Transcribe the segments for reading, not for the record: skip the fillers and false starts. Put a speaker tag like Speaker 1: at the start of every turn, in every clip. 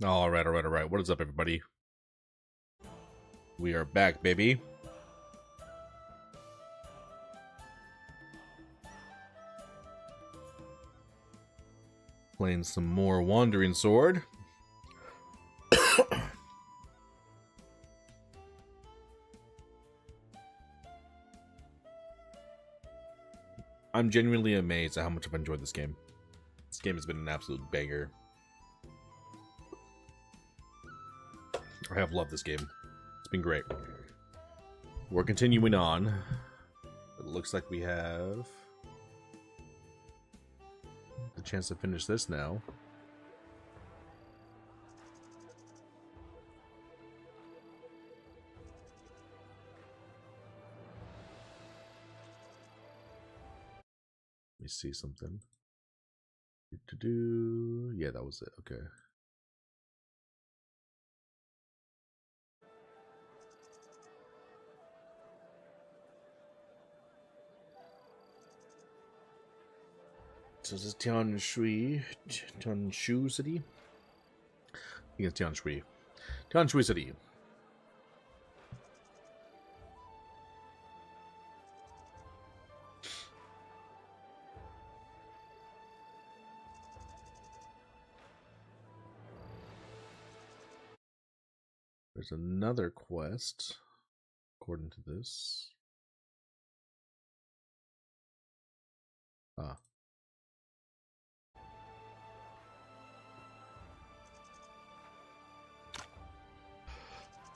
Speaker 1: All right, all right, all right. What is up, everybody? We are back, baby. Playing some more Wandering Sword. I'm genuinely amazed at how much I've enjoyed this game. This game has been an absolute banger. I have loved this game. It's been great. We're continuing on. It looks like we have the chance to finish this now. Let me see something. Yeah, that was it. Okay. So this is Tianshui City? I think it's Tianshui. Tianshui City. There's another quest, according to this. Ah.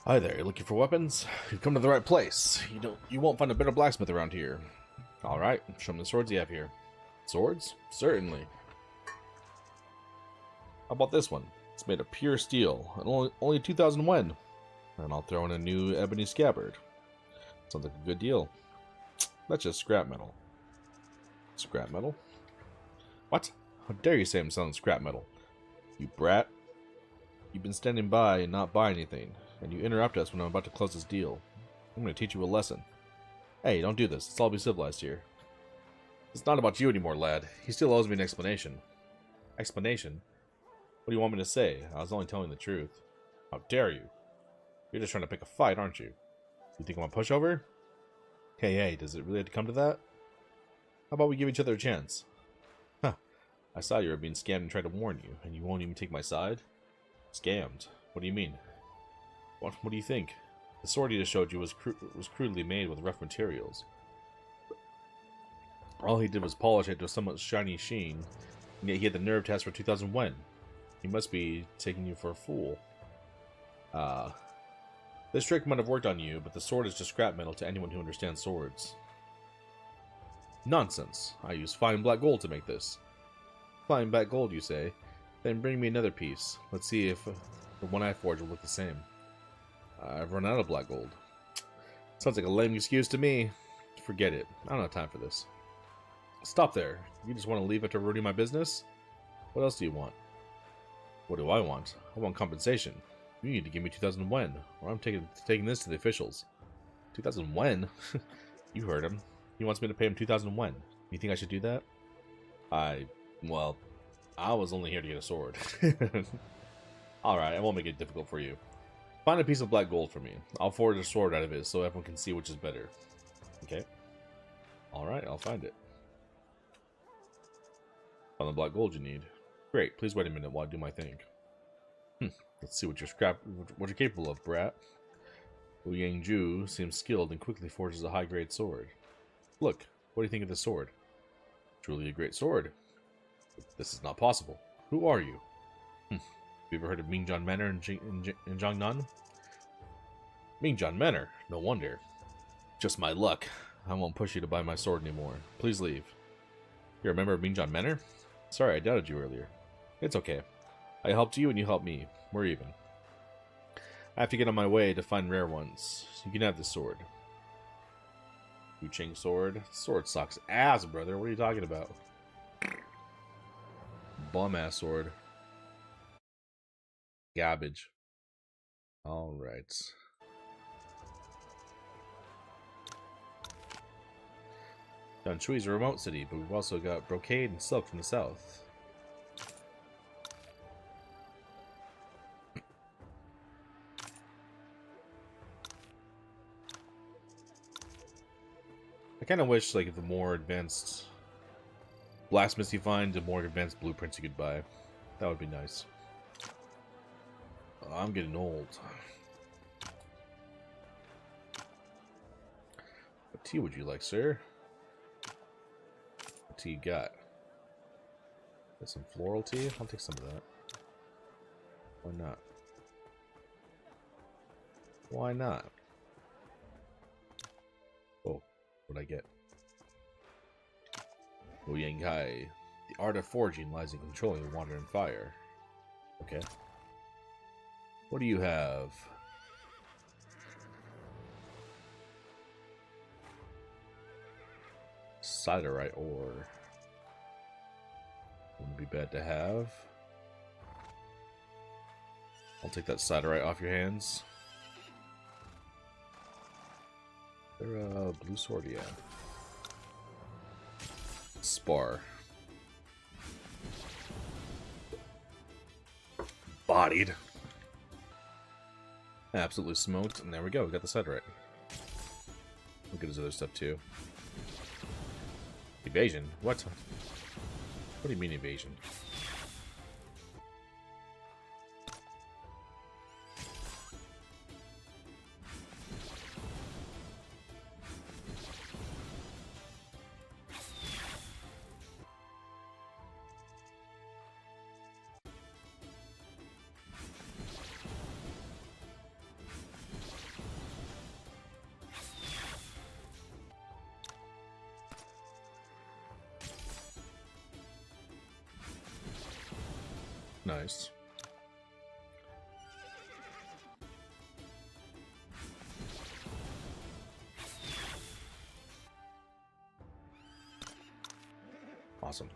Speaker 1: Hi there, you're looking for weapons? You've come to the right place. You won't find a better blacksmith around here. Alright, show me the swords you have here. Swords? Certainly. How about this one? It's made of pure steel, and only 2,000 wen. And I'll throw in a new ebony scabbard. Sounds like a good deal. That's just scrap metal. Scrap metal? What? How dare you say I'm selling scrap metal? You brat. You've been standing by and not buy anything, and you interrupt us when I'm about to close this deal. I'm going to teach you a lesson. Hey, don't do this. Let's all be civilized here. It's not about you anymore, lad. He still owes me an explanation. Explanation? What do you want me to say? I was only telling the truth. How dare you? You're just trying to pick a fight, aren't you? You think I'm a pushover? Hey, does it really have to come to that? How about we give each other a chance? Huh. I saw you were being scammed and tried to warn you, and you won't even take my side? Scammed? What do you mean? What do you think? The sword he just showed you was crudely made with rough materials. All he did was polish it to a somewhat shiny sheen, and yet he had the nerve to ask for 2,000 wen. He must be taking you for a fool. This trick might have worked on you, but the sword is just scrap metal to anyone who understands swords. Nonsense. I used fine black gold to make this. Fine black gold, you say? Then bring me another piece. Let's see if the one I forged will look the same. I've run out of black gold. Sounds like a lame excuse to me. Forget it. I don't have time for this. Stop there. You just want to leave after ruining my business? What else do you want? What do I want? I want compensation. You need to give me 2,000 wen, or I'm taking this to the officials. 2,000 wen? You heard him. He wants me to pay him 2,000 wen. You think I should do that? Well, I was only here to get a sword. Alright, I won't make it difficult for you. Find a piece of black gold for me. I'll forge a sword out of it so everyone can see which is better. Okay? Alright, I'll find it. Found the black gold you need. Great, please wait a minute while I do my thing. Let's see what you're capable of, brat. Wu Yangju seems skilled and quickly forges a high-grade sword. Look, what do you think of this sword? Truly a great sword. This is not possible. Who are you? Have you ever heard of Mingjian Manor in Jiangnan? Mingjian Manor? No wonder. Just my luck. I won't push you to buy my sword anymore. Please leave. You're a member of Mingjian Manor? Sorry, I doubted you earlier. It's okay. I helped you and you helped me. We're even. I have to get on my way to find rare ones. You can have this sword. Yu Ching sword? Sword sucks ass, brother. What are you talking about? Bum-ass sword. Garbage. Alright. Danshui is a remote city, but we've also got brocade and silk from the south. kind of wish, like, the more advanced blacksmiths you find, the more advanced blueprints you could buy. That would be nice. I'm getting old. What tea would you like, sir? What tea you got? Got some floral tea? I'll take some of that. Why not? Why not? Oh, what'd I get? Wu Yang Kai. The art of forging lies in controlling water and fire. Okay. What do you have? Siderite ore. Wouldn't be bad to have. I'll take that siderite off your hands. They're blue sword, yeah. Spar. Bodied. Absolutely smoked, and there we go, we got the siderite. Look at his other stuff too. Evasion? What? What do you mean evasion? Nice. Awesome.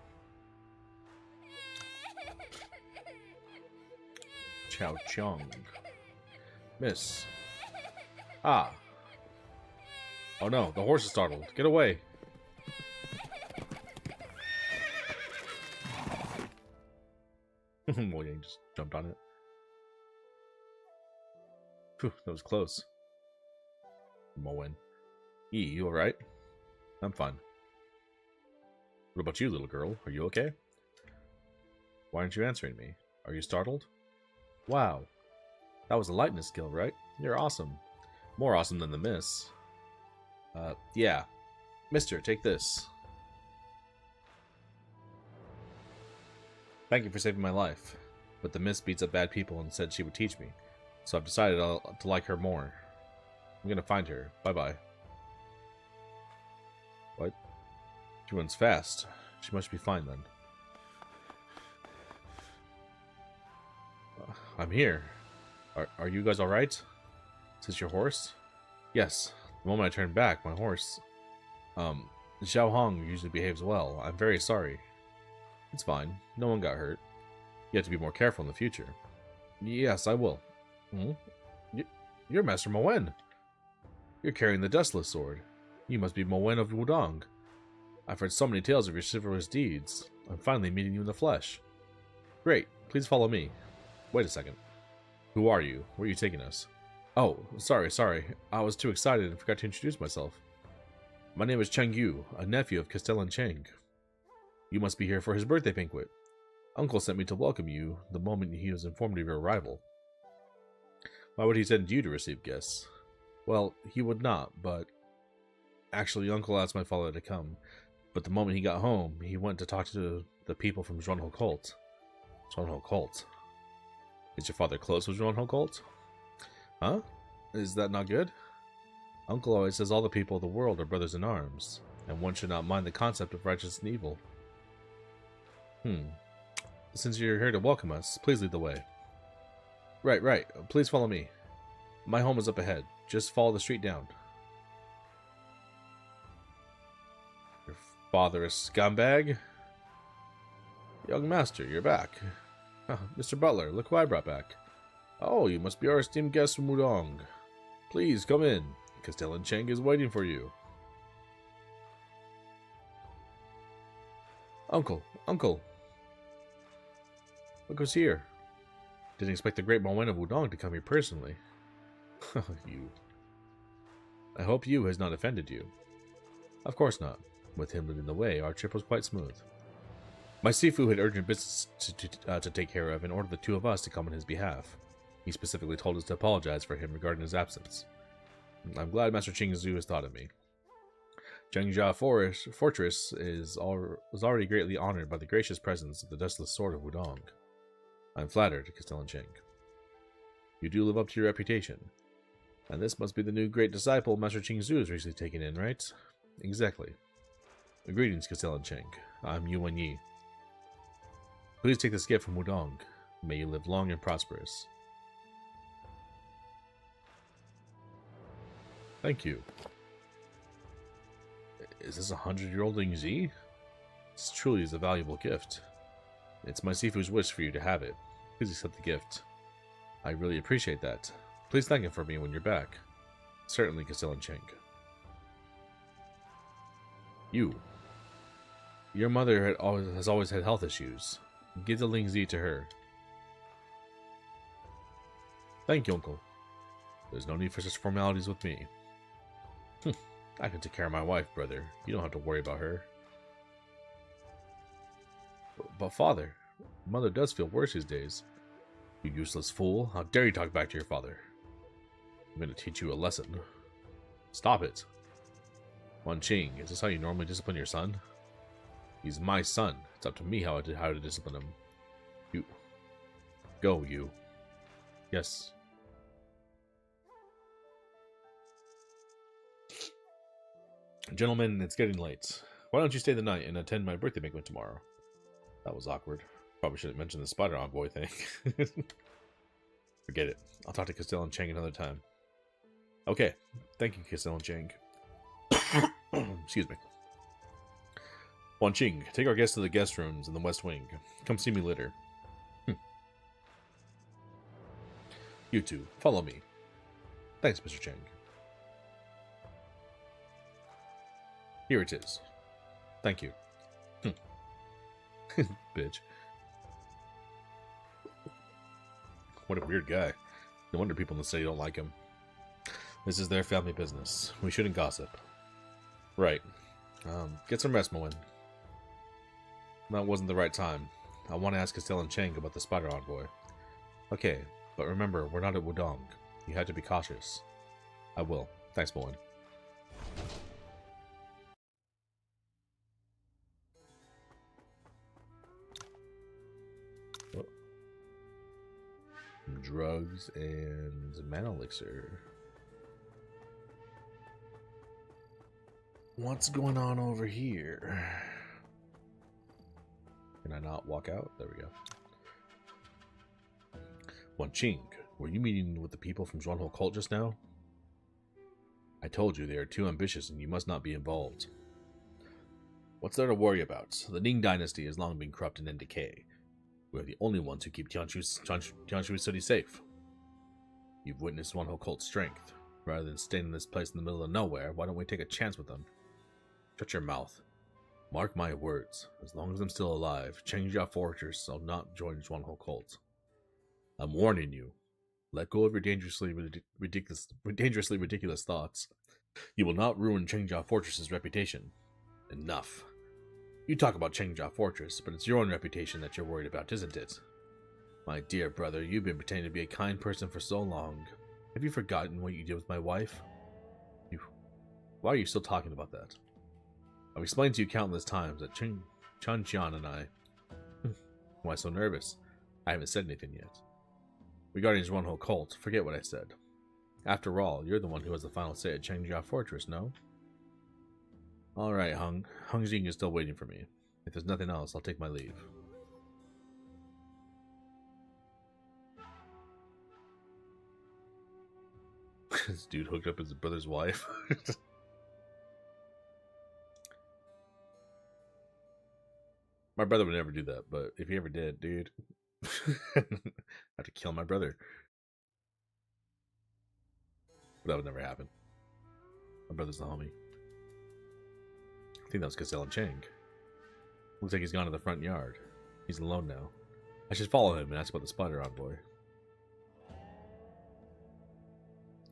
Speaker 1: Chow Chung. Miss. Ah. Oh no, the horse is startled. Get away. Well, yeah, just jumped on it. Phew, that was close. Moen. You alright? I'm fine. What about you, little girl? Are you okay? Why aren't you answering me? Are you startled? Wow. That was a lightness skill, right? You're awesome. More awesome than the miss. Yeah. Mister, take this. Thank you for saving my life. But the miss beats up bad people and said she would teach me. So I've decided to like her more. I'm gonna find her. Bye-bye. What? She runs fast. She must be fine then. I'm here. Are you guys alright? Is this your horse? Yes. The moment I turned back, my horse... Xiao Hong usually behaves well. I'm very sorry. It's fine. No one got hurt. You have to be more careful in the future. Yes, I will. You're Master Moen. You're carrying the Dustless Sword. You must be Moen of Wudong. I've heard so many tales of your chivalrous deeds. I'm finally meeting you in the flesh. Great. Please follow me. Wait a second. Who are you? Where are you taking us? Oh, sorry. I was too excited and forgot to introduce myself. My name is Cheng Yu, a nephew of Castellan Cheng. You must be here for his birthday banquet. Uncle sent me to welcome you the moment he was informed of your arrival. Why would he send you to receive guests? Well, he would not, but... Actually, Uncle asked my father to come, but the moment he got home, he went to talk to the people from Zhuanho Cult. Zhuanho Cult? Is your father close with Zhuanho Cult? Huh? Is that not good? Uncle always says all the people of the world are brothers in arms, and one should not mind the concept of righteous and evil. Since you're here to welcome us, please lead the way. Right. Please follow me. My home is up ahead. Just follow the street down. Your father a scumbag? Young master, you're back. Mr. Butler, look who I brought back. Oh, you must be our esteemed guest from Wudong. Please, come in. Castellan Cheng is waiting for you. Uncle! Look who's here. Didn't expect the great Moen of Wudong to come here personally. You. I hope Yu has not offended you. Of course not. With him leading the way, our trip was quite smooth. My Sifu had urgent business to take care of and ordered the two of us to come on his behalf. He specifically told us to apologize for him regarding his absence. I'm glad Master Qing Zhu has thought of me. Zhengjia Fortress was already greatly honored by the gracious presence of the Dustless Sword of Wudong. I'm flattered, Castellan Cheng. You do live up to your reputation. And this must be the new great disciple Master Qing Zhu has recently taken in, right? Exactly. Greetings, Castellan Cheng. I'm Yuan Yi. Please take this gift from Wudong. May you live long and prosperous. Thank you. Is this 100-year-old Ling Zi? This truly is a valuable gift. It's my Sifu's wish for you to have it. Please accept the gift. I really appreciate that. Please thank him for me when you're back. Certainly, Castellan Cheng. Your mother has always had health issues. Give the Ling Zi to her. Thank you, Uncle. There's no need for such formalities with me. I can take care of my wife, brother. You don't have to worry about her. But father, mother does feel worse these days. You useless fool. How dare you talk back to your father? I'm going to teach you a lesson. Stop it. Wan Qing, is this how you normally discipline your son? He's my son. It's up to me how to discipline him. You. Go, you. Yes. Gentlemen, it's getting late. Why don't you stay the night and attend my birthday banquet tomorrow? That was awkward. Probably should have mentioned the spider envoy thing. Forget it. I'll talk to Castellan Cheng another time. Okay. Thank you, Castellan Cheng. Excuse me. Wan Qing, take our guests to the guest rooms in the West Wing. Come see me later. You two, follow me. Thanks, Mr. Cheng. Here it is. Thank you. Bitch. What a weird guy. No wonder people in the city don't like him. This is their family business. We shouldn't gossip. Right. Get some rest, Moen. That wasn't the right time. I want to ask Castellan Cheng about the spider envoy. Okay, but remember, we're not at Wudong. You had to be cautious. I will. Thanks, Moen. Drugs and mana elixir. What's going on over here? Can I not walk out? There we go. Wan Qing, were you meeting with the people from Zhuanhou cult just now? I told you they are too ambitious and you must not be involved. What's there to worry about? The Ning dynasty has long been corrupt and in decay. We're the only ones who keep Tianshu City safe. You've witnessed Zhuanhou cult's strength. Rather than staying in this place in the middle of nowhere, why don't we take a chance with them? Shut your mouth. Mark my words. As long as I'm still alive, Zhengjia Fortress will not join Zhuanhou cult. I'm warning you. Let go of your dangerously ridiculous thoughts. You will not ruin Zhengjia Fortress's reputation. Enough. You talk about Zhengjia Fortress, but it's your own reputation that you're worried about, isn't it? My dear brother, you've been pretending to be a kind person for so long. Have you forgotten what you did with my wife? Why are you still talking about that? I've explained to you countless times that Chan Qian and I... Why so nervous? I haven't said anything yet. Regarding Zhuanhou cult, forget what I said. After all, you're the one who has the final say at Zhengjia Fortress, no? Alright, Hung Jing is still waiting for me. If there's nothing else, I'll take my leave. This dude hooked up his brother's wife. My brother would never do that, but if he ever did, dude, I have to kill my brother. But that would never happen. My brother's the homie. I think that was Castellan Cheng. Looks like he's gone to the front yard. He's alone now. I should follow him and ask about the spider envoy.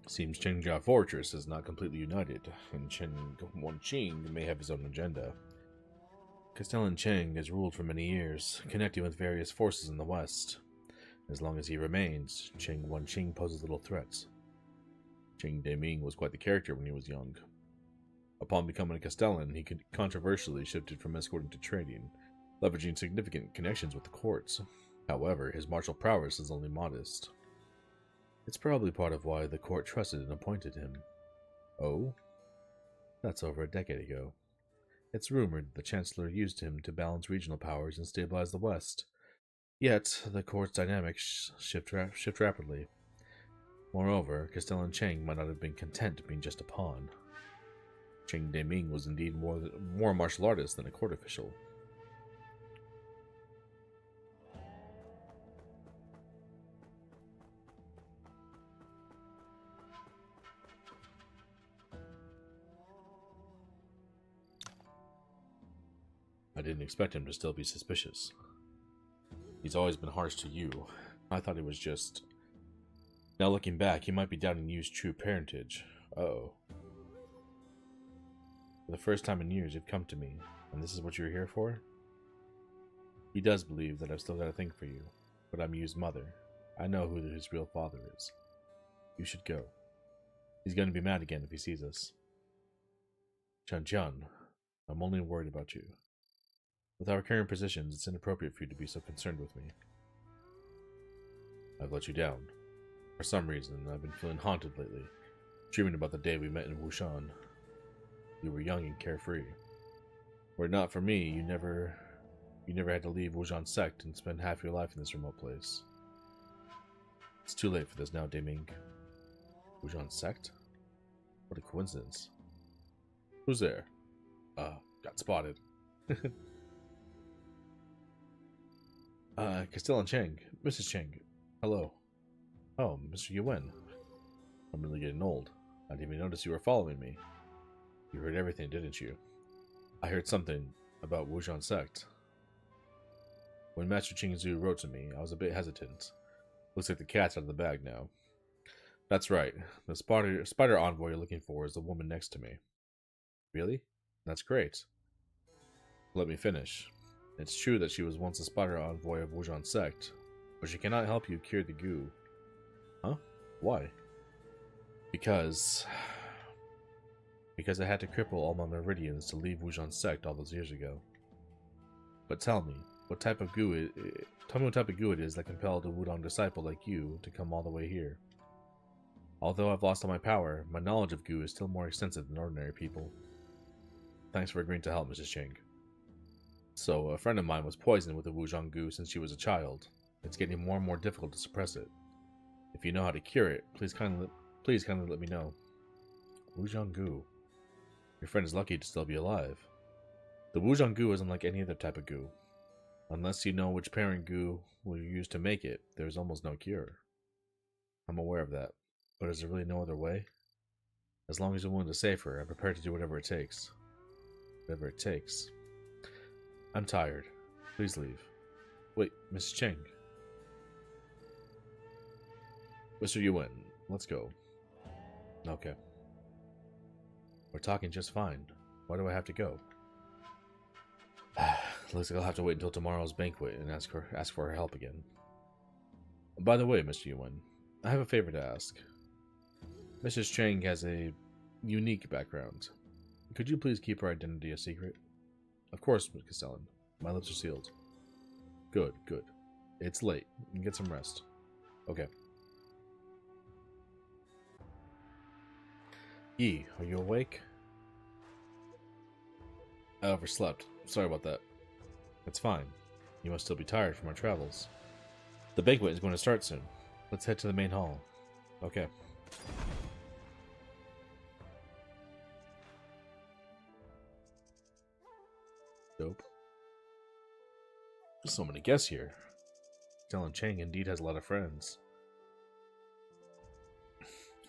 Speaker 1: Seems Qingjia Fortress is not completely united, and Chen Wanqing may have his own agenda. Castellan Cheng has ruled for many years, connecting with various forces in the west. As long as he remains, Cheng Wanqing poses little threats. Cheng Deming was quite the character when he was young. Upon becoming a Castellan, he controversially shifted from escorting to trading, leveraging significant connections with the courts. However, his martial prowess is only modest. It's probably part of why the court trusted and appointed him. Oh? That's over a decade ago. It's rumored the Chancellor used him to balance regional powers and stabilize the West. Yet, the court's dynamics shift rapidly. Moreover, Castellan Cheng might not have been content being just a pawn. Cheng Deming was indeed more a martial artist than a court official. I didn't expect him to still be suspicious. He's always been harsh to you. I thought he was just... Now looking back, he might be doubting Yu's true parentage. Uh-oh. For the first time in years, you've come to me, and this is what you're here for? He does believe that I've still got a thing for you, but I'm Yu's mother. I know who his real father is. You should go. He's going to be mad again if he sees us. Chan, I'm only worried about you. With our current positions, it's inappropriate for you to be so concerned with me. I've let you down. For some reason, I've been feeling haunted lately, dreaming about the day we met in Wushan. You were young and carefree. Were it not for me, you never had to leave Wuzhan Sect and spend half your life in this remote place. It's too late for this now, Deming. Wuzhan Sect? What a coincidence. Who's there? Got spotted. Castellan Cheng. Mrs. Cheng. Hello. Oh, Mr. Yuan. I'm really getting old. I didn't even notice you were following me. You heard everything, didn't you? I heard something about Wuzhan Sect. When Master Qingzu wrote to me, I was a bit hesitant. Looks like the cat's out of the bag now. That's right. The spider envoy you're looking for is the woman next to me. Really? That's great. Let me finish. It's true that she was once a spider envoy of Wuzhan Sect, but she cannot help you cure the goo. Huh? Why? Because I had to cripple all my meridians to leave Wuzhan Sect all those years ago. But tell me what type of goo it is that compelled a Wudong disciple like you to come all the way here. Although I've lost all my power, my knowledge of goo is still more extensive than ordinary people. Thanks for agreeing to help, Mrs. Cheng. So, a friend of mine was poisoned with the Wuzhong goo since she was a child. It's getting more and more difficult to suppress it. If you know how to cure it, please kindly let me know. Wuzhong goo. Your friend is lucky to still be alive. The Wuzhong goo isn't like any other type of goo. Unless you know which parent goo will you use to make it, there's almost no cure. I'm aware of that, but is there really no other way? As long as you're willing to save her, I'm prepared to do whatever it takes. Whatever it takes. I'm tired. Please leave. Wait, Mrs. Cheng. Mr. Yuan, let's go. Okay. We're talking just fine. Why do I have to go? Looks like I'll have to wait until tomorrow's banquet and ask for her help again. By the way, Mr. Yuan, I have a favor to ask. Mrs. Cheng has a unique background. Could you please keep her identity a secret? Of course, Ms. Castellan. My lips are sealed. Good, good. It's late. You can get some rest. Okay. Yi, are you awake? I overslept. Sorry about that. It's fine. You must still be tired from our travels. The banquet is going to start soon. Let's head to the main hall. Okay. Dope. So many guests here. Castellan Cheng indeed has a lot of friends.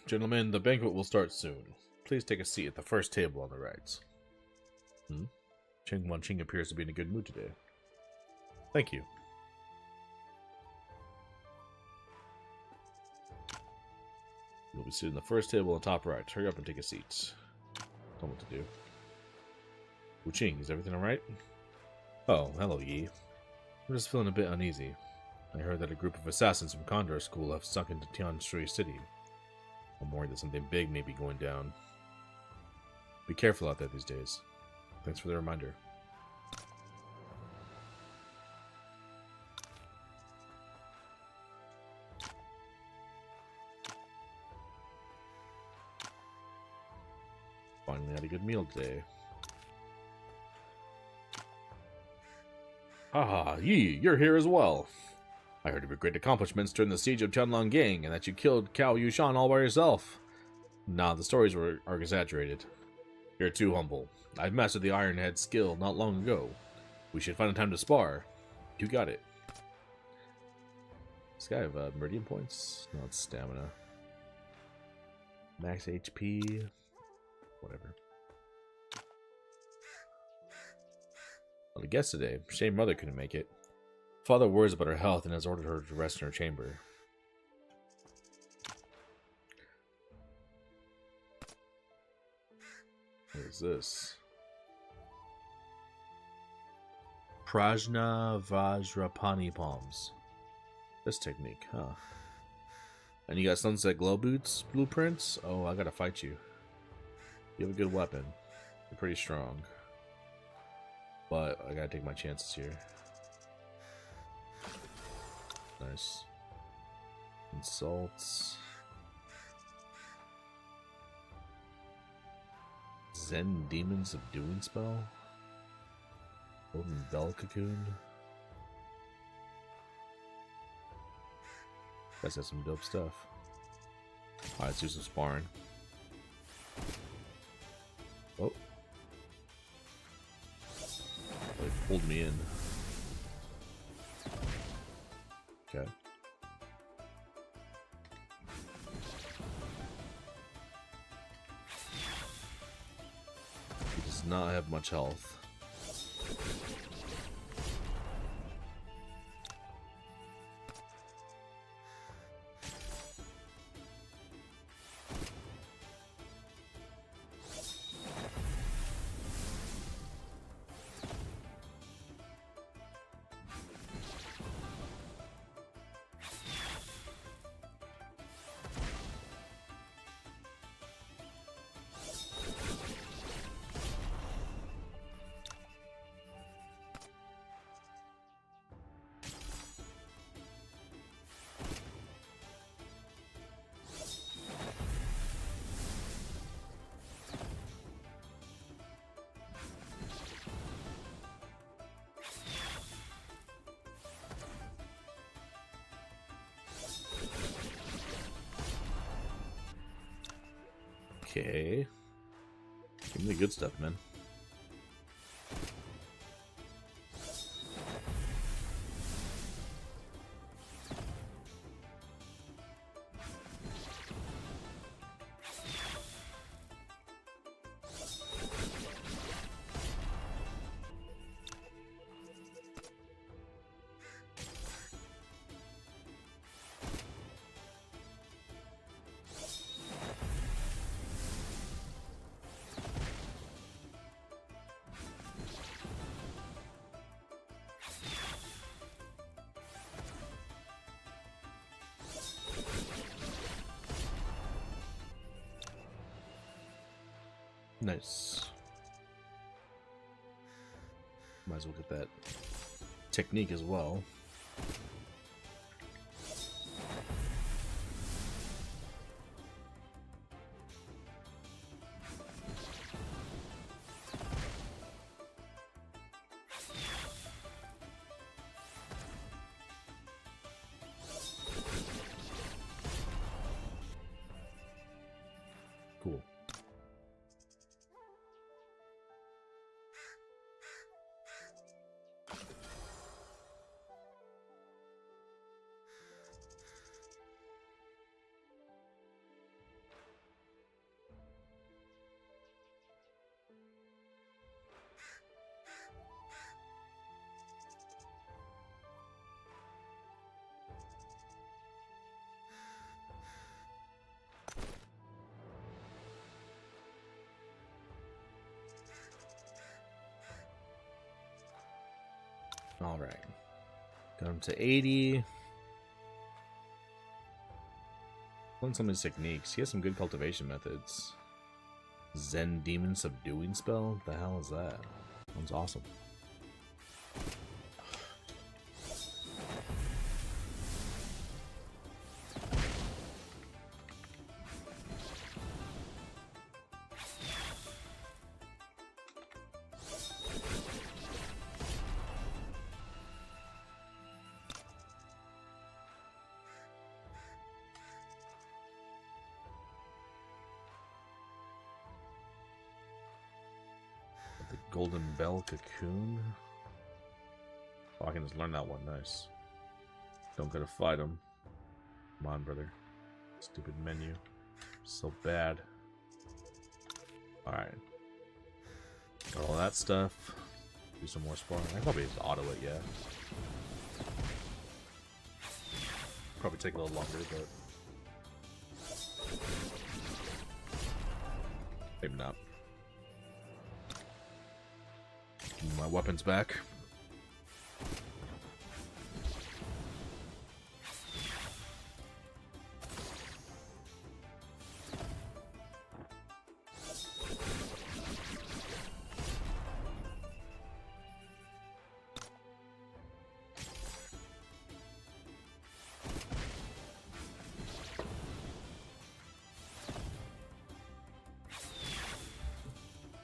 Speaker 1: Gentlemen, the banquet will start soon. Please take a seat at the first table on the right. Cheng Wanqing appears to be in a good mood today. Thank you. You'll be sitting in the first table on top right. Hurry up and take a seat. Tell me what to do. Wu Qing, is everything alright? Oh, hello, Yi. I'm just feeling a bit uneasy. I heard that a group of assassins from Condor School have sunk into Tianshui City. I'm worried that something big may be going down. Be careful out there these days. Thanks for the reminder. Finally had a good meal today. Haha, Yi, you're here as well. I heard of your great accomplishments during the siege of Tianlonggang and that you killed Cao Yushan all by yourself. Nah, the stories are exaggerated. You're too humble. I've mastered the Iron Head skill not long ago. We should find a time to spar. You got it. Does this guy have meridian points? No, it's stamina. Max HP. Whatever. Well, the guest today. Shame mother couldn't make it. Father worries about her health and has ordered her to rest in her chamber. What is this? Prajna Vajrapani palms. This technique, huh? And you got Sunset Glow Boots blueprints? Oh, I gotta fight you. You have a good weapon. You're pretty strong. But I gotta take my chances here. Nice. Insults. Zen Demon Subduing Spell. Golden Bell Cocoon. Guys have some dope stuff. Alright, let's do some sparring. Oh. They pulled me in. Okay. He does not have much health. Okay. Give me the good stuff, man. Nice. Might as well get that technique as well. Cool. Alright. Got him to 80. Learn some of his techniques. He has some good cultivation methods. Zen Demon Subduing Spell? What the hell is that? One's awesome. The Golden Bell Cocoon. Oh, I can just learn that one. Nice. Don't gotta fight him. Come on, brother. Stupid menu. So bad. Alright. Got all that stuff. Do some more sparring. I probably just auto it, yeah. Probably take a little longer, but maybe not. My weapon's back.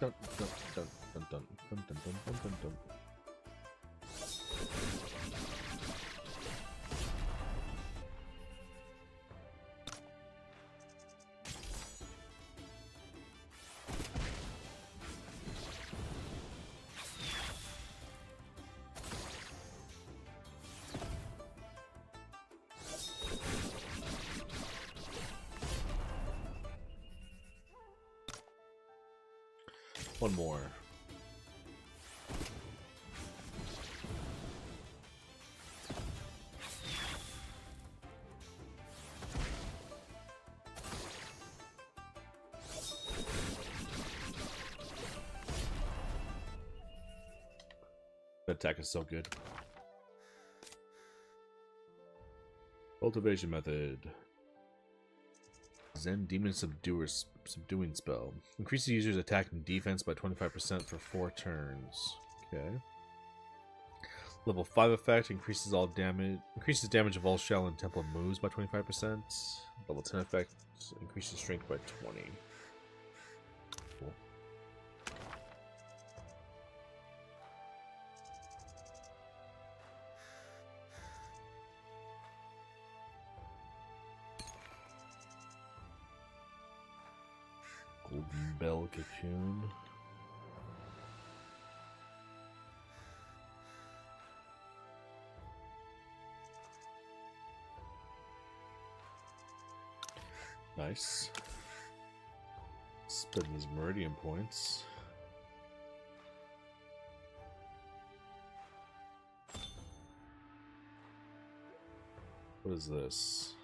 Speaker 1: Dun, dun, dun, dun, dun, dun, dun, dun, dun, dun, dun. One more. That attack is so good. Cultivation method. Zen Demon Subduing Spell. Increases user's attack and defense by 25% for 4 turns. Okay. Level 5 effect increases damage of all shell and temple moves by 25%. Level 10 effect increases strength by 20. Cool. Golden Bell Cocoon. Nice. Spend these Meridian points. What is this?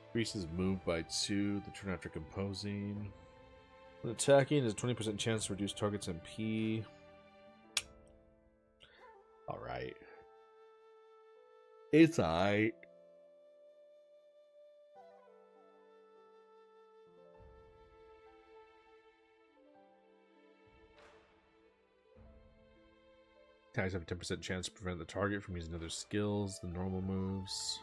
Speaker 1: Increases move by 2 the turn after composing. When attacking, there's a 20% chance to reduce target's MP. Alright. It's alright. Attacks have a 10% chance to prevent the target from using other skills than normal moves.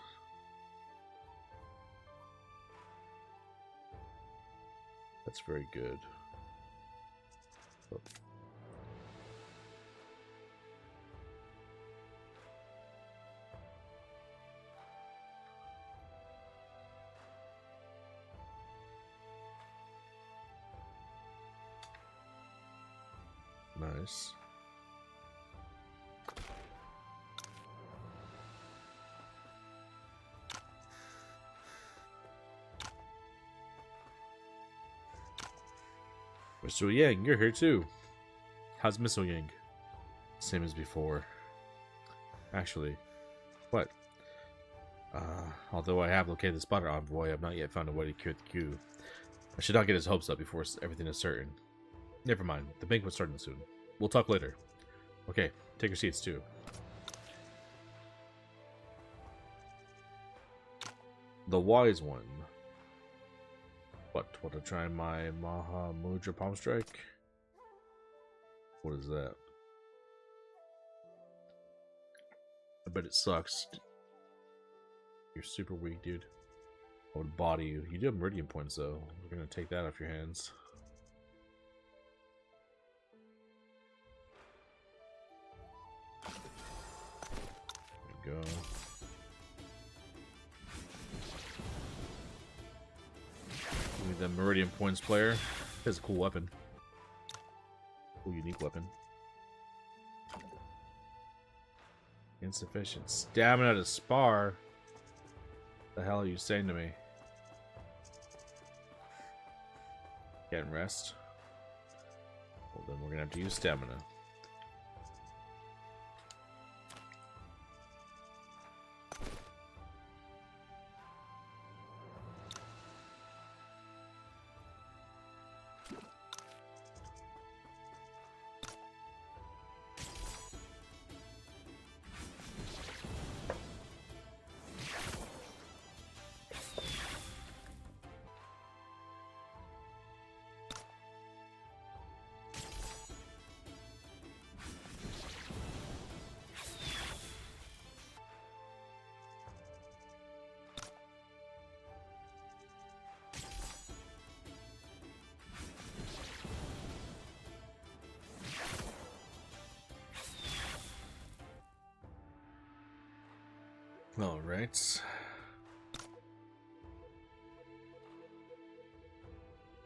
Speaker 1: That's very good. Oh. Nice. Mr. Yang, you're here too. How's Miss Yang? Same as before. Actually, what? Although I have located the spotter envoy, I've not yet found a way to cure the queue. I should not get his hopes up before everything is certain. Never mind. The banquet's starting soon. We'll talk later. Okay, take your seats too. The wise one. What? Want to try my Maha Mudra Palm Strike? What is that? I bet it sucks. You're super weak, dude. I would body you. You do have Meridian points, though. We're gonna take that off your hands. There we go. Give me the Meridian points player. He has a cool weapon. Cool, unique weapon. Insufficient stamina to spar. The hell are you saying to me? Can't rest. Well, then we're gonna have to use stamina. All right.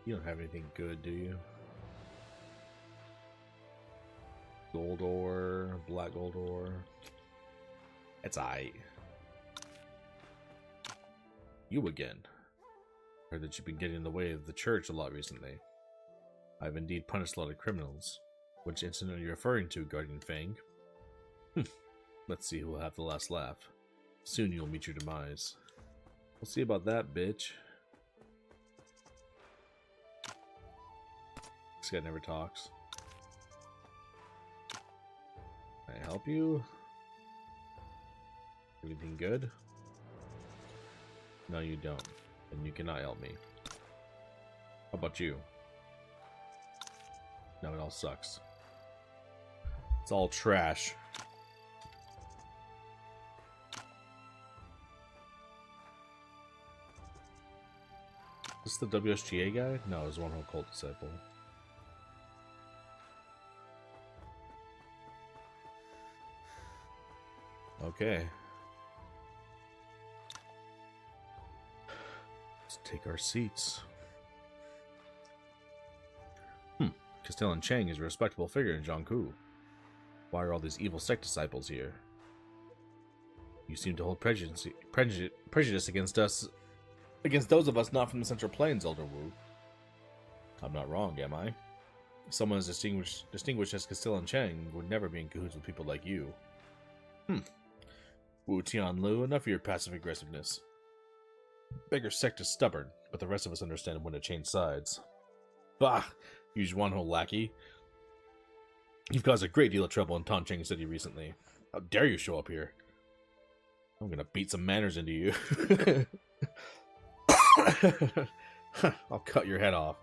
Speaker 1: You don't have anything good, do you? Gold ore, black gold ore. It's aight. You again. Heard that you've been getting in the way of the church a lot recently. I've indeed punished a lot of criminals. Which incident are you referring to, Guardian Fang? Let's see who will have the last laugh. Soon you'll meet your demise. We'll see about that, bitch. This guy never talks. Can I help you? Everything good? No, you don't. And you cannot help me. How about you? No, it all sucks. It's all trash. Is this the WSGA guy? No, it was one whole cult disciple. Okay. Let's take our seats. Castellan Cheng is a respectable figure in Jiangku. Why are all these evil sect disciples here? You seem to hold prejudice against us, against those of us not from the Central Plains, Elder Wu. I'm not wrong, am I? Someone as distinguished as Castellan Cheng would never be in cahoots with people like you. Wu Tianlu, enough of your passive aggressiveness. Beggar sect is stubborn, but the rest of us understand when to change sides. Bah! You Juanho lackey. You've caused a great deal of trouble in Tancheng City recently. How dare you show up here? I'm gonna beat some manners into you. I'll cut your head off.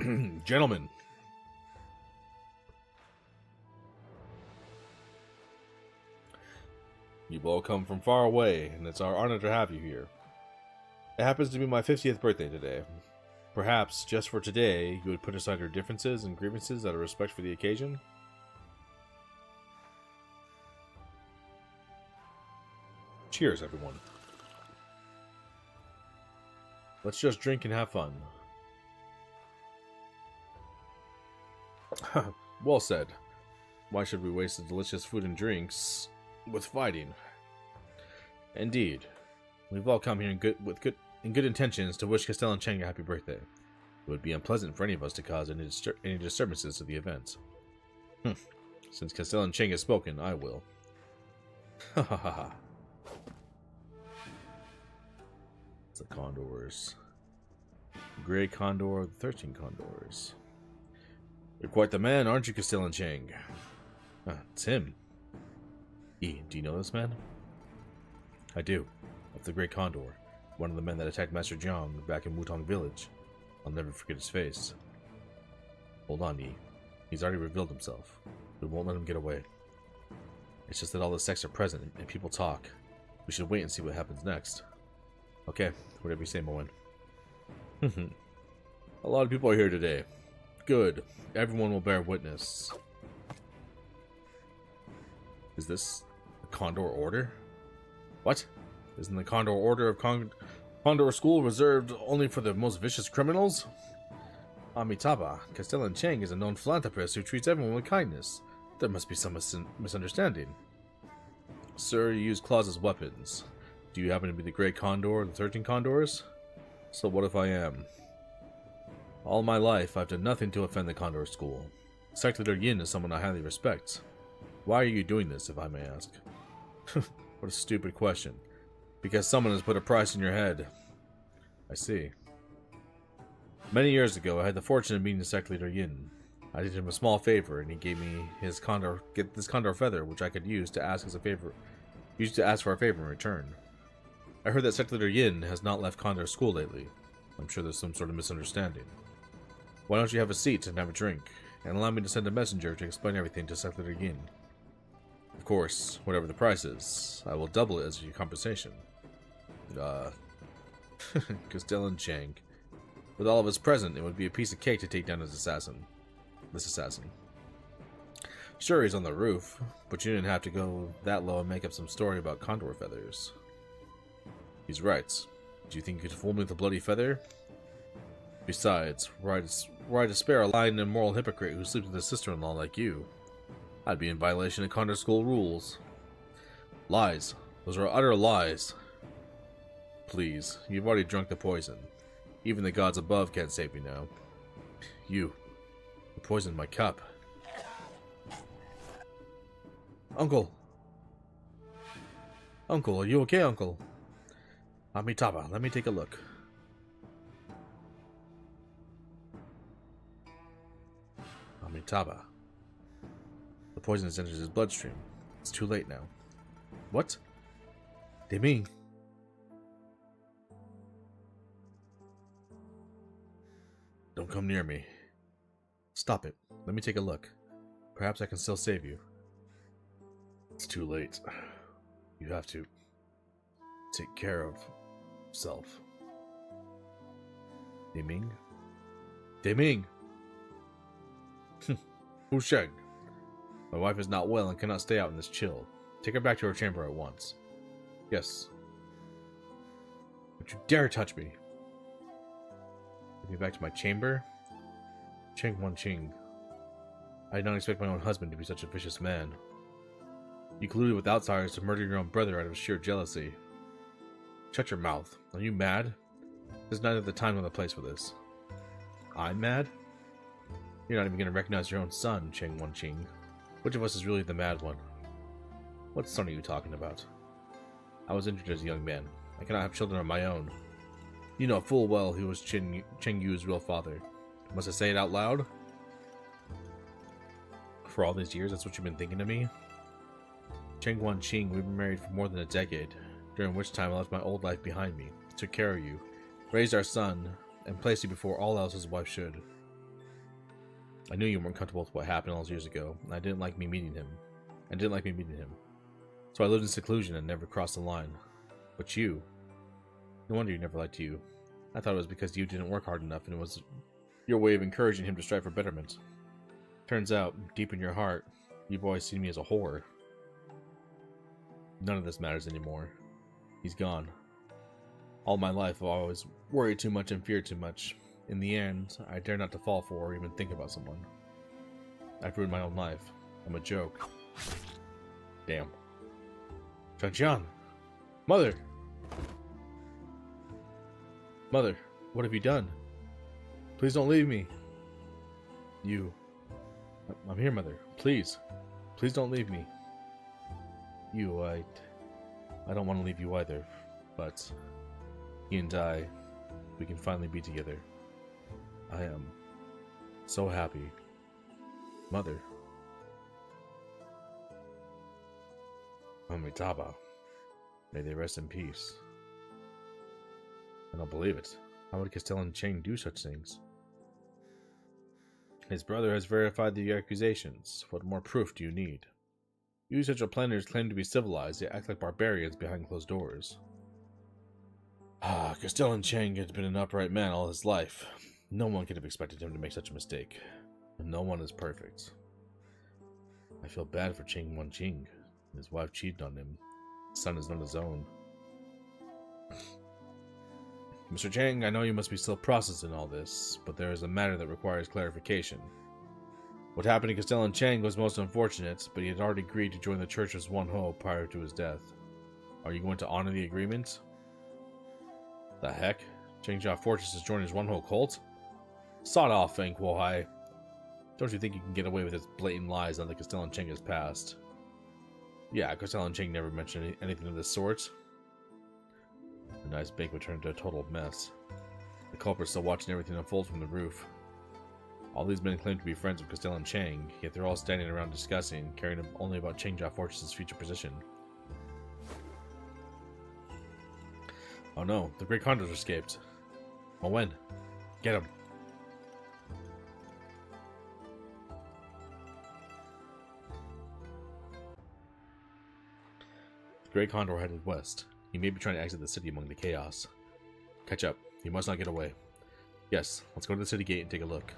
Speaker 1: Gentlemen. You've all come from far away, and it's our honor to have you here. It happens to be my 50th birthday today. Perhaps, just for today, you would put aside your differences and grievances out of respect for the occasion? Cheers, everyone. Let's just drink and have fun. Well said. Why should we waste the delicious food and drinks with fighting? Indeed. We've all come here in good intentions to wish Castellan Cheng a happy birthday. It would be unpleasant for any of us to cause any disturbances to the event. Since Castellan Cheng has spoken, I will. Ha ha ha ha. It's the condors. Grey Condor of the 13 Condors. You're quite the man, aren't you, Castellan Chang? It's him. E, do you know this man? I do. That's the Grey Condor, one of the men that attacked Master Jiang back in Wutong Village. I'll never forget his face. Hold on, E. He's already revealed himself. We won't let him get away. It's just that all the sects are present and people talk. We should wait and see what happens next. Okay, whatever you say, Moen. A lot of people are here today. Good. Everyone will bear witness. Is this the Condor Order? What? Isn't the Condor Order of Condor School reserved only for the most vicious criminals? Amitabha, Castellan Chang is a known philanthropist who treats everyone with kindness. There must be some misunderstanding. Sir, you use claws as weapons. Do you happen to be the Grey Condor of the 13 Condors? So what if I am? All my life, I've done nothing to offend the Condor School. Sect Leader Yin is someone I highly respect. Why are you doing this, if I may ask? What a stupid question. Because someone has put a price in your head. I see. Many years ago, I had the fortune of meeting Sect Leader Yin. I did him a small favor, and he gave me this condor feather, which I could use to ask for a favor in return. I heard that Sect Leader Yin has not left Condor School lately. I'm sure there's some sort of misunderstanding. Why don't you have a seat and have a drink, and allow me to send a messenger to explain everything to Sect Leader Yin? Of course, whatever the price is, I will double it as your compensation. Castellan Chang. With all of us present, it would be a piece of cake to take down this assassin. Sure, he's on the roof, but you didn't have to go that low and make up some story about condor feathers. He's right. Do you think you could fool me with a bloody feather? Besides, were I to spare a lying and immoral hypocrite who sleeps with his sister-in-law like you, I'd be in violation of Condor School rules. Lies. Those are utter lies. Please, you've already drunk the poison. Even the gods above can't save me now. You poisoned my cup. Uncle! Uncle, are you okay, Uncle? Amitabha, let me take a look. Amitabha. The poison has entered his bloodstream. It's too late now. What? Deming. Don't come near me. Stop it. Let me take a look. Perhaps I can still save you. It's too late. You have to take care of yourself. Deming? Deming! Wu Sheng. My wife is not well and cannot stay out in this chill. Take her back to her chamber at once. Yes. Don't you dare touch me. Take me back to my chamber? Cheng Wanqing. I did not expect my own husband to be such a vicious man. You colluded with outsiders to murder your own brother out of sheer jealousy. Shut your mouth. Are you mad? There's neither the time nor the place for this. I'm mad? You're not even going to recognize your own son, Cheng Wanqing. Which of us is really the mad one? What son are you talking about? I was injured as a young man. I cannot have children of my own. You know full well he was Cheng Yu's real father. Must I say it out loud? For all these years, that's what you've been thinking of me? Cheng Wanqing, we've been married for more than a decade, during which time I left my old life behind me, took care of you, raised our son, and placed you before all else as a wife should. I knew you weren't comfortable with what happened all those years ago, and I didn't like me meeting him. So I lived in seclusion and never crossed the line. But you... No wonder you never liked you. I thought it was because you didn't work hard enough and it was your way of encouraging him to strive for betterment. Turns out, deep in your heart, you've always seen me as a whore. None of this matters anymore. He's gone. All my life I've always worried too much and feared too much. In the end, I dare not to fall for or even think about someone. I've ruined my own life. I'm a joke. Damn. Zhangjian! Mother! Mother, what have you done? Please don't leave me. You. I'm here, Mother. Please. Please don't leave me. You, I don't want to leave you either, but he and I, we can finally be together. I am so happy. Mother. Amitabha. May they rest in peace. I don't believe it. How would Castellan Cheng do such things? His brother has verified the accusations. What more proof do you need? You such planners claim to be civilized, yet act like barbarians behind closed doors. Castellan Cheng had been an upright man all his life. No one could have expected him to make such a mistake. And no one is perfect. I feel bad for Cheng Wanqing. His wife cheated on him. His son is not his own. Mr. Cheng, I know you must be still processing all this, but there is a matter that requires clarification. What happened to Castellan Cheng was most unfortunate, but he had already agreed to join the Church of One Ho prior to his death. Are you going to honor the agreement? The heck? Changjia Fortress is joining his One Ho cult? Sod off, Feng Kuo-hai. Don't you think you can get away with his blatant lies on the Castellan Cheng has passed? Yeah, Castellan Cheng never mentioned anything of this sort. The nice banquet turned into a total mess. The culprits still watching everything unfold from the roof. All these men claim to be friends of Castellan Cheng, yet they're all standing around discussing, caring only about Changjia Fortress's future position. Oh no, the Great Condors escaped. Well, when? Get him. The Great Condor headed west. He may be trying to exit the city among the chaos. Catch up. He must not get away. Yes, let's go to the city gate and take a look.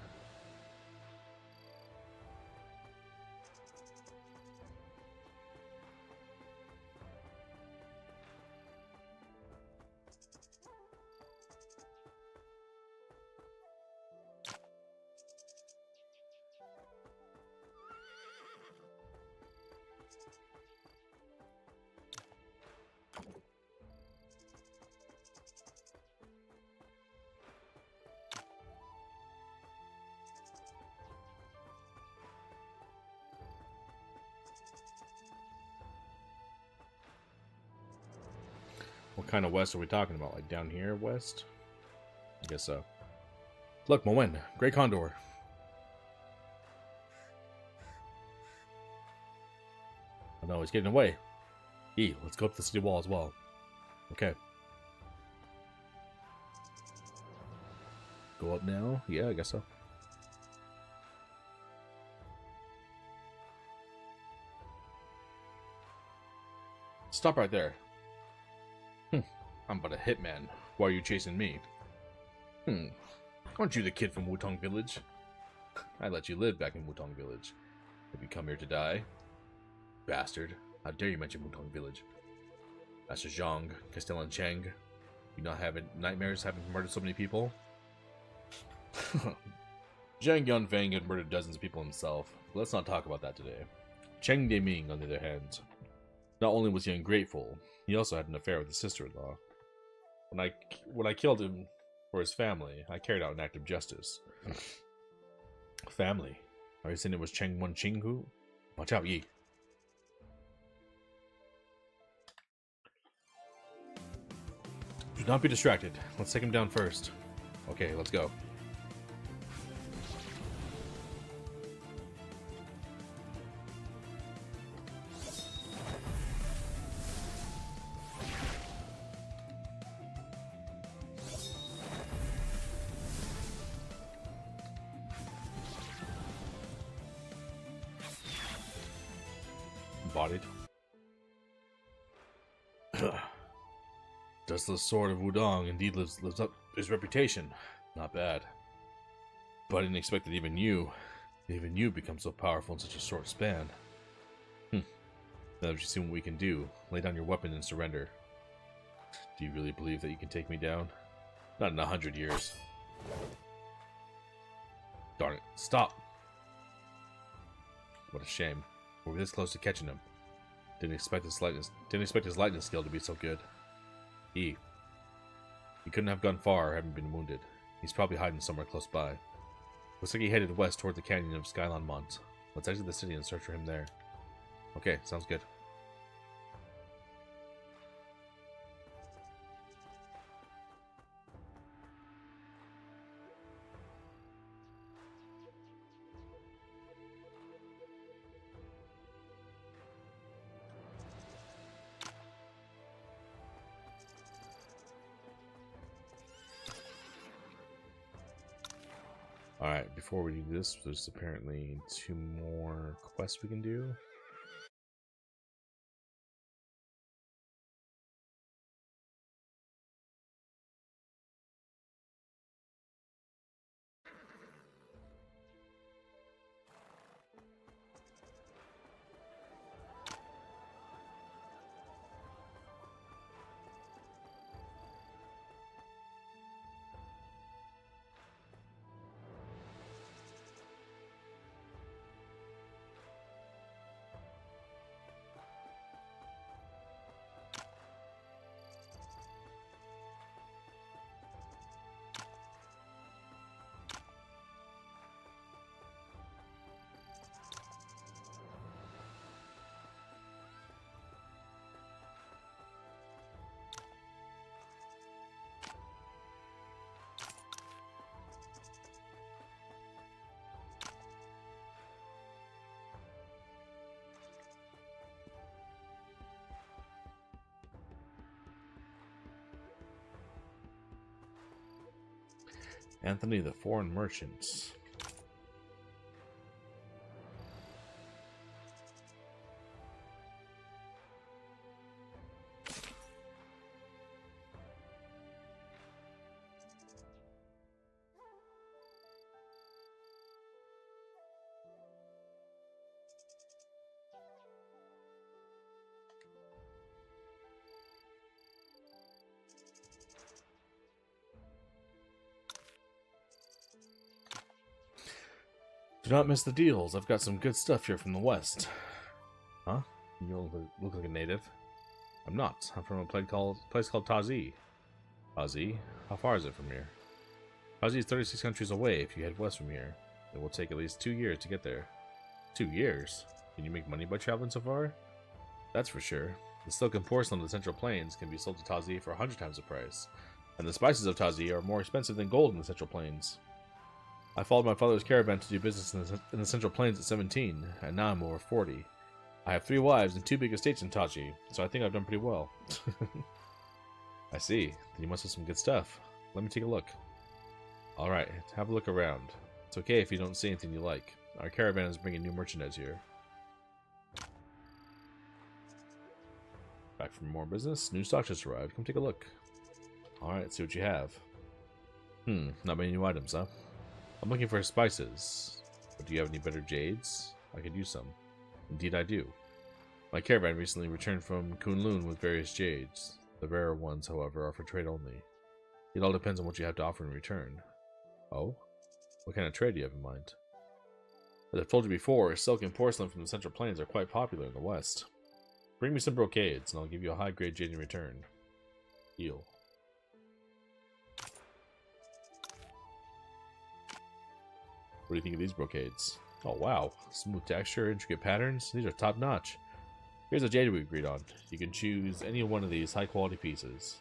Speaker 1: What kind of west are we talking about? Like down here west? I guess so. Look, Moen, Great Condor. Oh no, he's getting away. Let's go up the city wall as well. Okay. Go up now? Yeah, I guess so. Stop right there. I'm but a hitman. Why are you chasing me? Aren't you the kid from Wutong Village? I let you live back in Wutong Village. Have you come here to die? Bastard. How dare you mention Wutong Village? Master Zhang, Castellan Cheng. You not having nightmares having murdered so many people? Zhang Yunfeng had murdered dozens of people himself. But let's not talk about that today. Cheng Deming, on the other hand, not only was he ungrateful, he also had an affair with his sister-in-law. When I killed him for his family, I carried out an act of justice. Family? Are you saying it was Cheng Wanqing who? Watch out, Yi. Do not be distracted. Let's take him down first. Okay, let's go. Bodied. Does the Sword of Wudong indeed lives up his reputation? Not bad. But I didn't expect that even you become so powerful in such a short span. Now that you've seen what we can do, lay down your weapon and surrender. Do you really believe that you can take me down? Not in 100 years. Darn it! Stop! What a shame. We were this close to catching him. Didn't expect his lightning skill to be so good. He couldn't have gone far having been wounded. He's probably hiding somewhere close by. Looks like he headed west toward the canyon of Skylon Mont. Let's exit the city and search for him there. Okay, sounds good. Alright, before we do this, there's apparently 2 more quests we can do. Anthony the Foreign Merchant. Do not miss the deals. I've got some good stuff here from the west. Huh? You look like a native. I'm not. I'm from a place called Tazi. Tazi? How far is it from here? Tazi is 36 countries away if you head west from here. It will take at least 2 years to get there. 2 years? Can you make money by traveling so far? That's for sure. The silk and porcelain of the Central Plains can be sold to Tazi for 100 times the price. And the spices of Tazi are more expensive than gold in the Central Plains. I followed my father's caravan to do business in the Central Plains at 17, and now I'm over 40. I have 3 wives and 2 big estates in Taji, so I think I've done pretty well. I see. Then you must have some good stuff. Let me take a look. Alright, have a look around. It's okay if you don't see anything you like. Our caravan is bringing new merchandise here. Back from more business. New stock just arrived. Come take a look. Alright, see what you have. Not many new items, huh? I'm looking for spices. But do you have any better jades? I could use some. Indeed I do. My caravan recently returned from Kunlun with various jades. The rarer ones, however, are for trade only. It all depends on what you have to offer in return. Oh? What kind of trade do you have in mind? As I've told you before, silk and porcelain from the Central Plains are quite popular in the West. Bring me some brocades, and I'll give you a high-grade jade in return. Deal. What do you think of these brocades? Oh wow, smooth texture, intricate patterns, these are top notch. Here's a jade we agreed on. You can choose any one of these high quality pieces.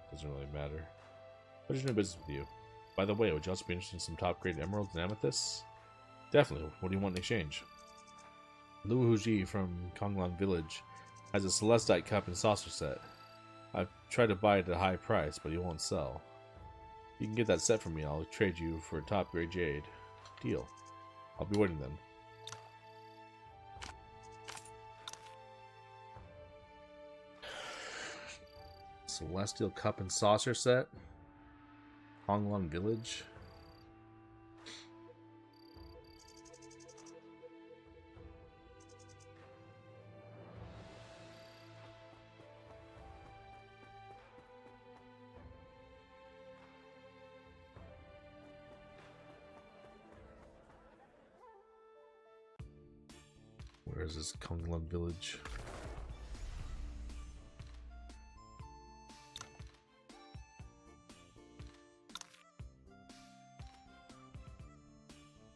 Speaker 1: Doesn't really matter. Pleasure doing business with you. By the way, would you also be interested in some top grade emeralds and amethysts? Definitely. What do you want in exchange? Lu Huji from Konglan Village has a celestite cup and saucer set. I've tried to buy it at a high price, but he won't sell. You can get that set from me. I'll trade you for a top grade jade. Deal. I'll be waiting then. Celestial cup and saucer set. Konglan Village. Where is this Konglan Village?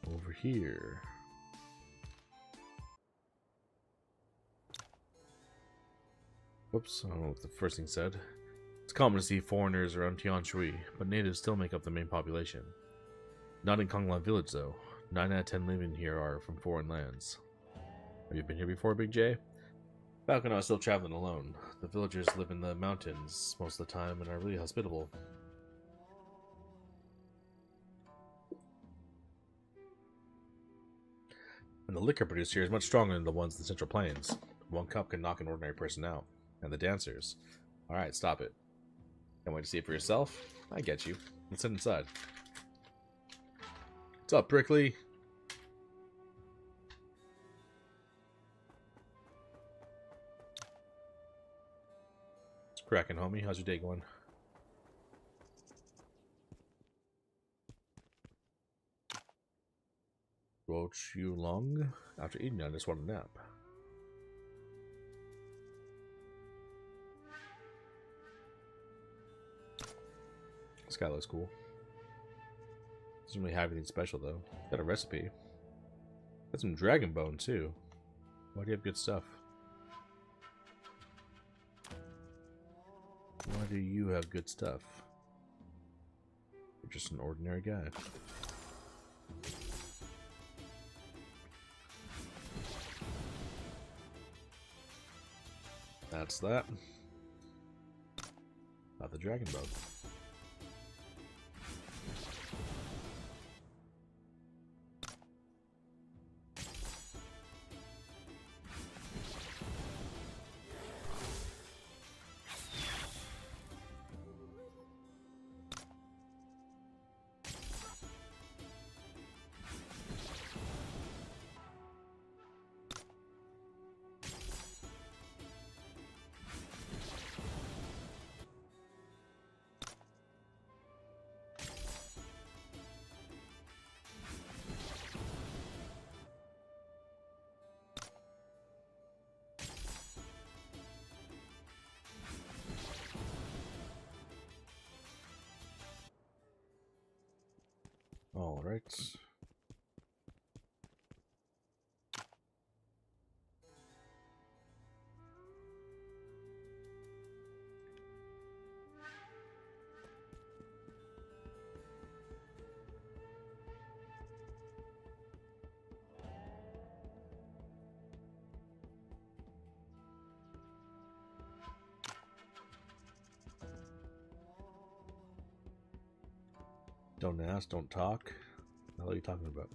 Speaker 1: Over here. Whoops, I don't know what the first thing said. It's common to see foreigners around Tianshui, but natives still make up the main population. Not in Konglan Village, though. 9 out of 10 living here are from foreign lands. Have you been here before, Big J? Back when I was still traveling alone, the villagers live in the mountains most of the time and are really hospitable. And the liquor produced here is much stronger than the ones in the Central Plains. One cup can knock an ordinary person out. And the dancers. Alright, stop it. Can't wait to see it for yourself? I get you. Let's sit inside. What's up, Prickly? It's cracking, homie. How's your day going? Won't you long? After eating, I just want a nap. This guy looks cool. Doesn't really have anything special though. Got a recipe. Got some dragon bone too. Why do you have good stuff? Why do you have good stuff? You're just an ordinary guy. That's that. Not the dragon bone. All right. Don't ask, don't talk. What the hell are you talking about?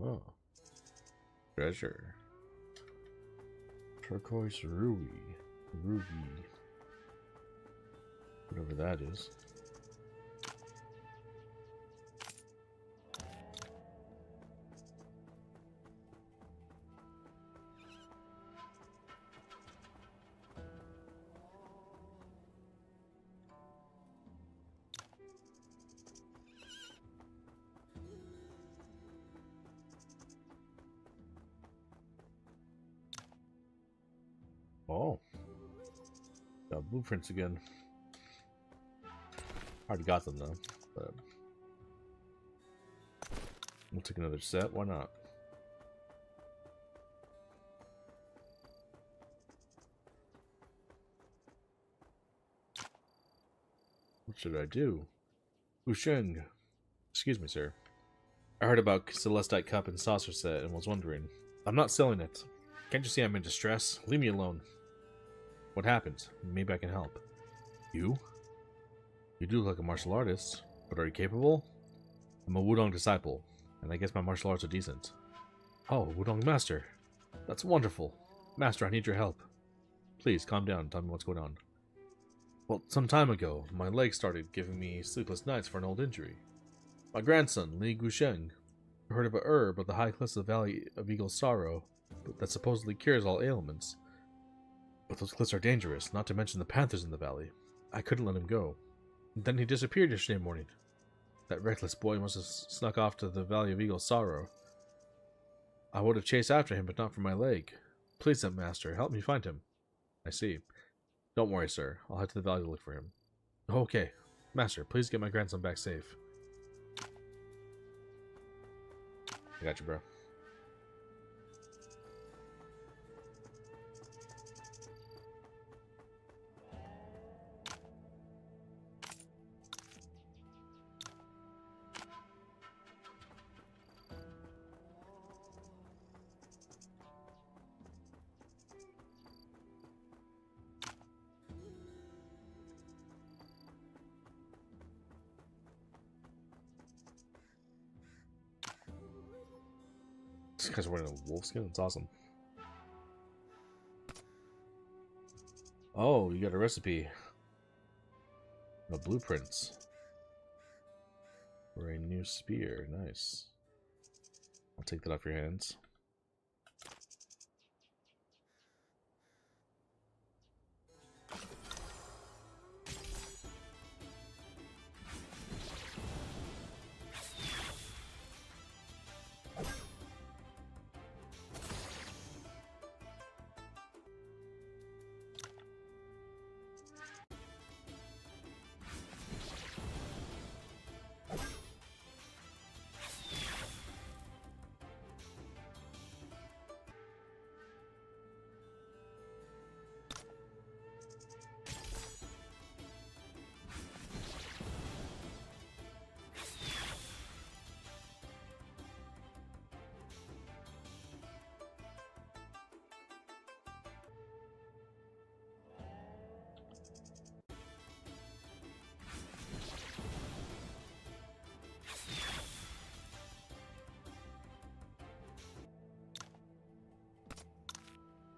Speaker 1: Oh. Treasure. Turquoise ruby. Ruby. Whatever that is. Oh. Got blueprints again. Already got them though, but we'll take another set. Why not? What should I do? Wusheng. Excuse me, sir. I heard about Celestite Cup and Saucer Set and was wondering. I'm not selling it. Can't you see I'm in distress? Leave me alone. What happened? Maybe I can help. You? You do look like a martial artist, but are you capable? I'm a Wudong disciple, and I guess my martial arts are decent. Oh, Wudong Master. That's wonderful. Master, I need your help. Please, calm down and tell me what's going on. Well, some time ago, my leg started giving me sleepless nights for an old injury. My grandson, Li Gusheng, heard of a herb of the high cliffs of the Valley of Eagle's Sorrow that supposedly cures all ailments. But those cliffs are dangerous, not to mention the panthers in the valley. I couldn't let him go. And then he disappeared yesterday morning. That reckless boy must have snuck off to the Valley of Eagle's Sorrow. I would have chased after him, but not for my leg. Please then, Master, help me find him. I see. Don't worry, sir. I'll head to the valley to look for him. Okay. Master, please get my grandson back safe. I got you, bro. This guy's wearing a wolf skin? It's awesome. Oh, you got a recipe. No blueprints. For a new spear. Nice. I'll take that off your hands.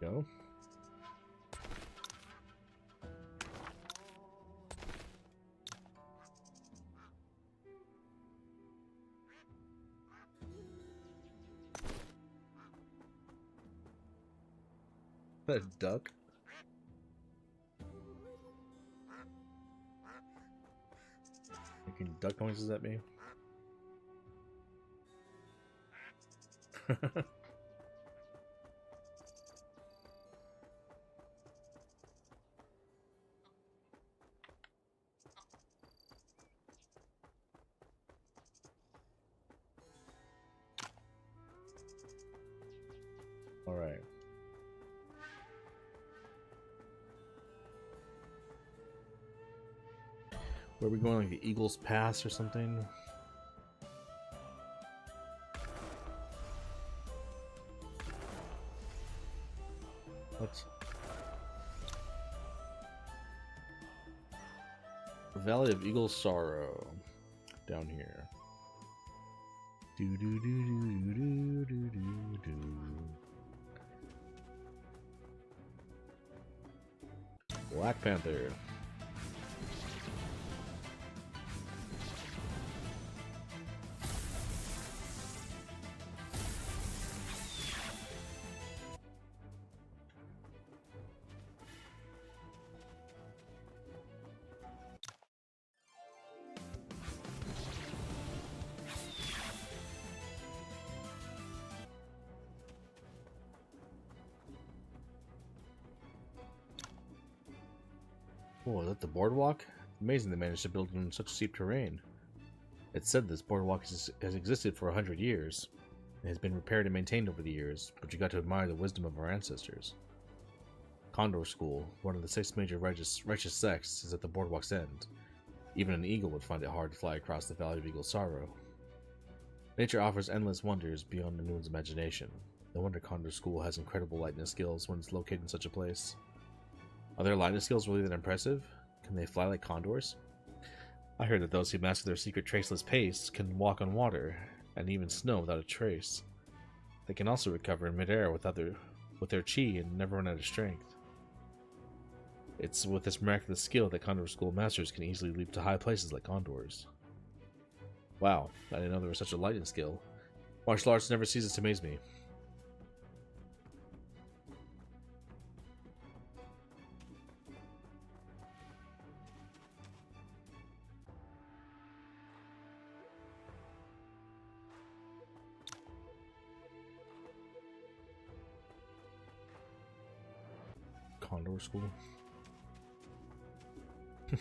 Speaker 1: Go. That duck? Making duck noises at me? Alright. Where are we going? Like the Eagle's Pass or something? What? The Valley of Eagle Sorrow. Down here. Do do do do do do do do. Black Panther. Oh, is that the boardwalk? Amazing they managed to build in such steep terrain. It's said this boardwalk has existed for 100 years. It has been repaired and maintained over the years, but you got to admire the wisdom of our ancestors. Condor School, one of the 6 major righteous sects, is at the boardwalk's end. Even an eagle would find it hard to fly across the Valley of Eagle Sorrow. Nature offers endless wonders beyond the Noon's imagination. No wonder Condor School has incredible lightning skills when it's located in such a place. Are their lightning skills really that impressive? Can they fly like condors? I heard that those who master their secret traceless pace can walk on water, and even snow without a trace. They can also recover in midair with their chi and never run out of strength. It's with this miraculous skill that Condor School masters can easily leap to high places like condors. Wow, I didn't know there was such a lightning skill. Martial arts never ceases to amaze me. Condor School.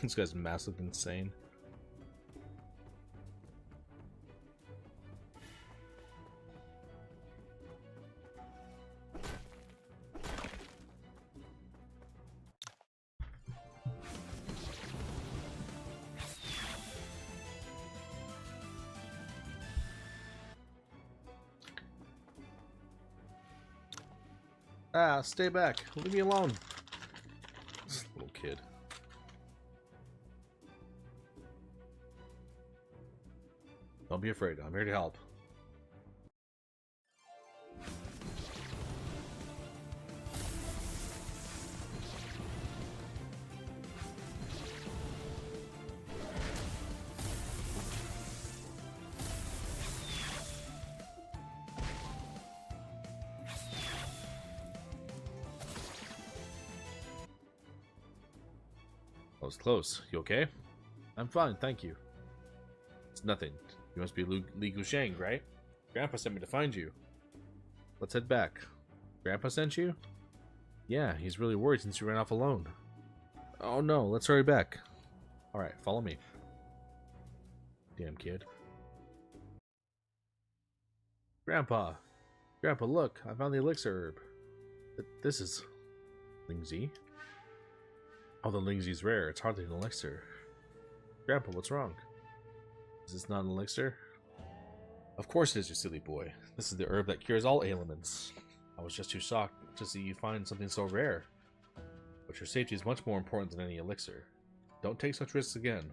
Speaker 1: This guy's massive insane. Ah, stay back. Leave me alone. This little kid. Don't be afraid. I'm here to help. That was close. You okay? I'm fine, thank you. It's nothing. You must be Li Gusheng, right? Grandpa sent me to find you. Let's head back. Grandpa sent you? Yeah, he's really worried since you ran off alone. Oh no, let's hurry back. Alright, follow me. Damn kid. Grandpa! Grandpa, look! I found the elixir herb. This is... Lingzi? Oh, the Lingzi's rare. It's hardly an elixir. Grandpa, what's wrong? Is this not an elixir? Of course it is, you silly boy. This is the herb that cures all ailments. I was just too shocked to see you find something so rare. But your safety is much more important than any elixir. Don't take such risks again.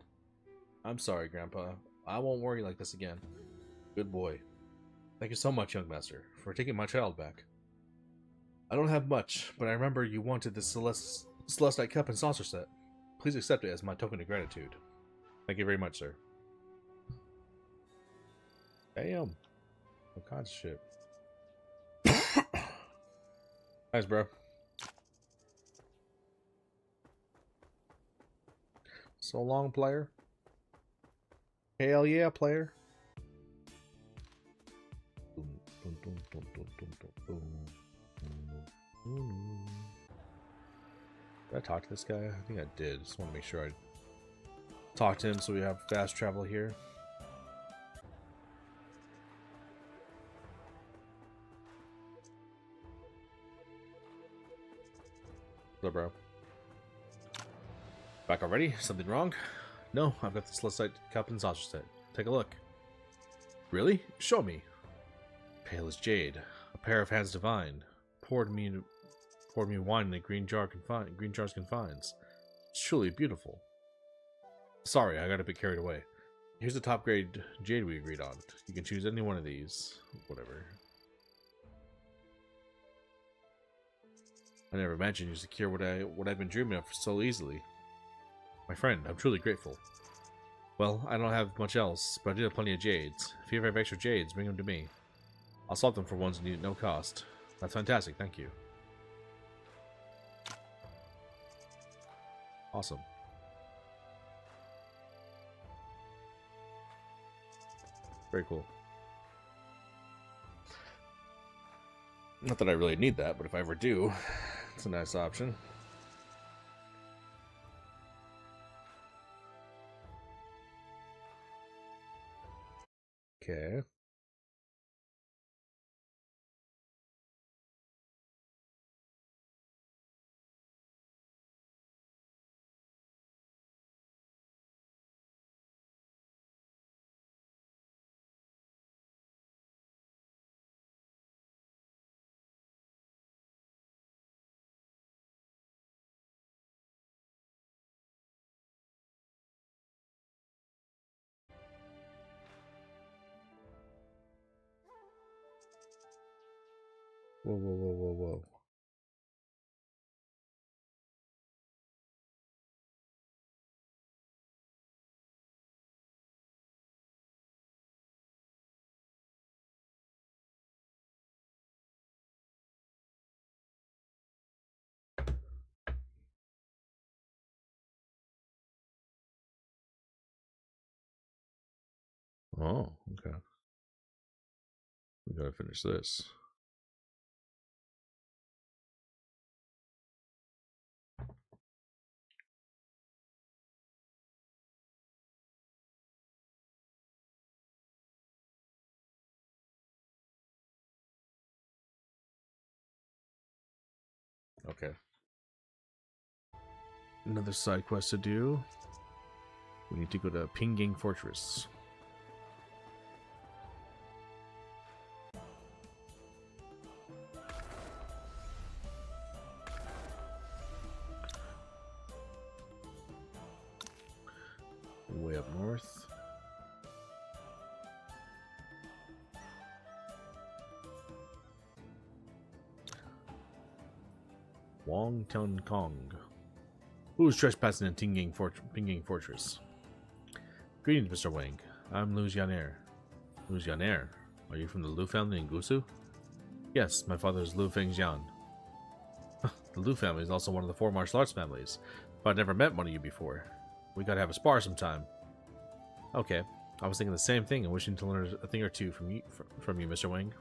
Speaker 1: I'm sorry, Grandpa. I won't worry like this again. Good boy. Thank you so much, young master, for taking my child back. I don't have much, but I remember you wanted the Celestite cup and saucer set. Please accept it as my token of gratitude. Thank you very much, sir. Damn. All kinds of shit. Nice, bro. So long, player. Hell yeah, player. Did I talk to this guy? I think I did. Just want to make sure I talk to him so we have fast travel here. Hello, bro. Back already? Something wrong? No, I've got the Celestite cup and saucer set. Take a look. Really? Show me. Pale as jade, a pair of hands divine. Poured me wine in a green jar's confines. It's truly beautiful. Sorry, I got a bit carried away. Here's the top grade jade we agreed on. You can choose any one of these. Whatever. I never imagined you secure what I've been dreaming of so easily. My friend, I'm truly grateful. Well, I don't have much else, but I do have plenty of jades. If you ever have extra jades, bring them to me. I'll swap them for ones needed at no cost. That's fantastic, thank you. Awesome. Very cool. Not that I really need that, but if I ever do, it's a nice option. Okay. Whoa, whoa, whoa, whoa, whoa. Oh, okay. We gotta finish this. Okay. Another side quest to do. We need to go to Pinggang Fortress. Way up north. Wong Tun Kong. Who's trespassing in Pinggang Fortress? Greetings, Mr. Wang. I'm Lu Jianair. Lu Jianair? Are you from the Lu family in Gusu? Yes, my father is Lu Fengjian. The Lu family is also one of the 4 martial arts families, but I've never met one of you before. We gotta have a spar sometime. Okay, I was thinking the same thing and wishing to learn a thing or two from you, Mr. Wang.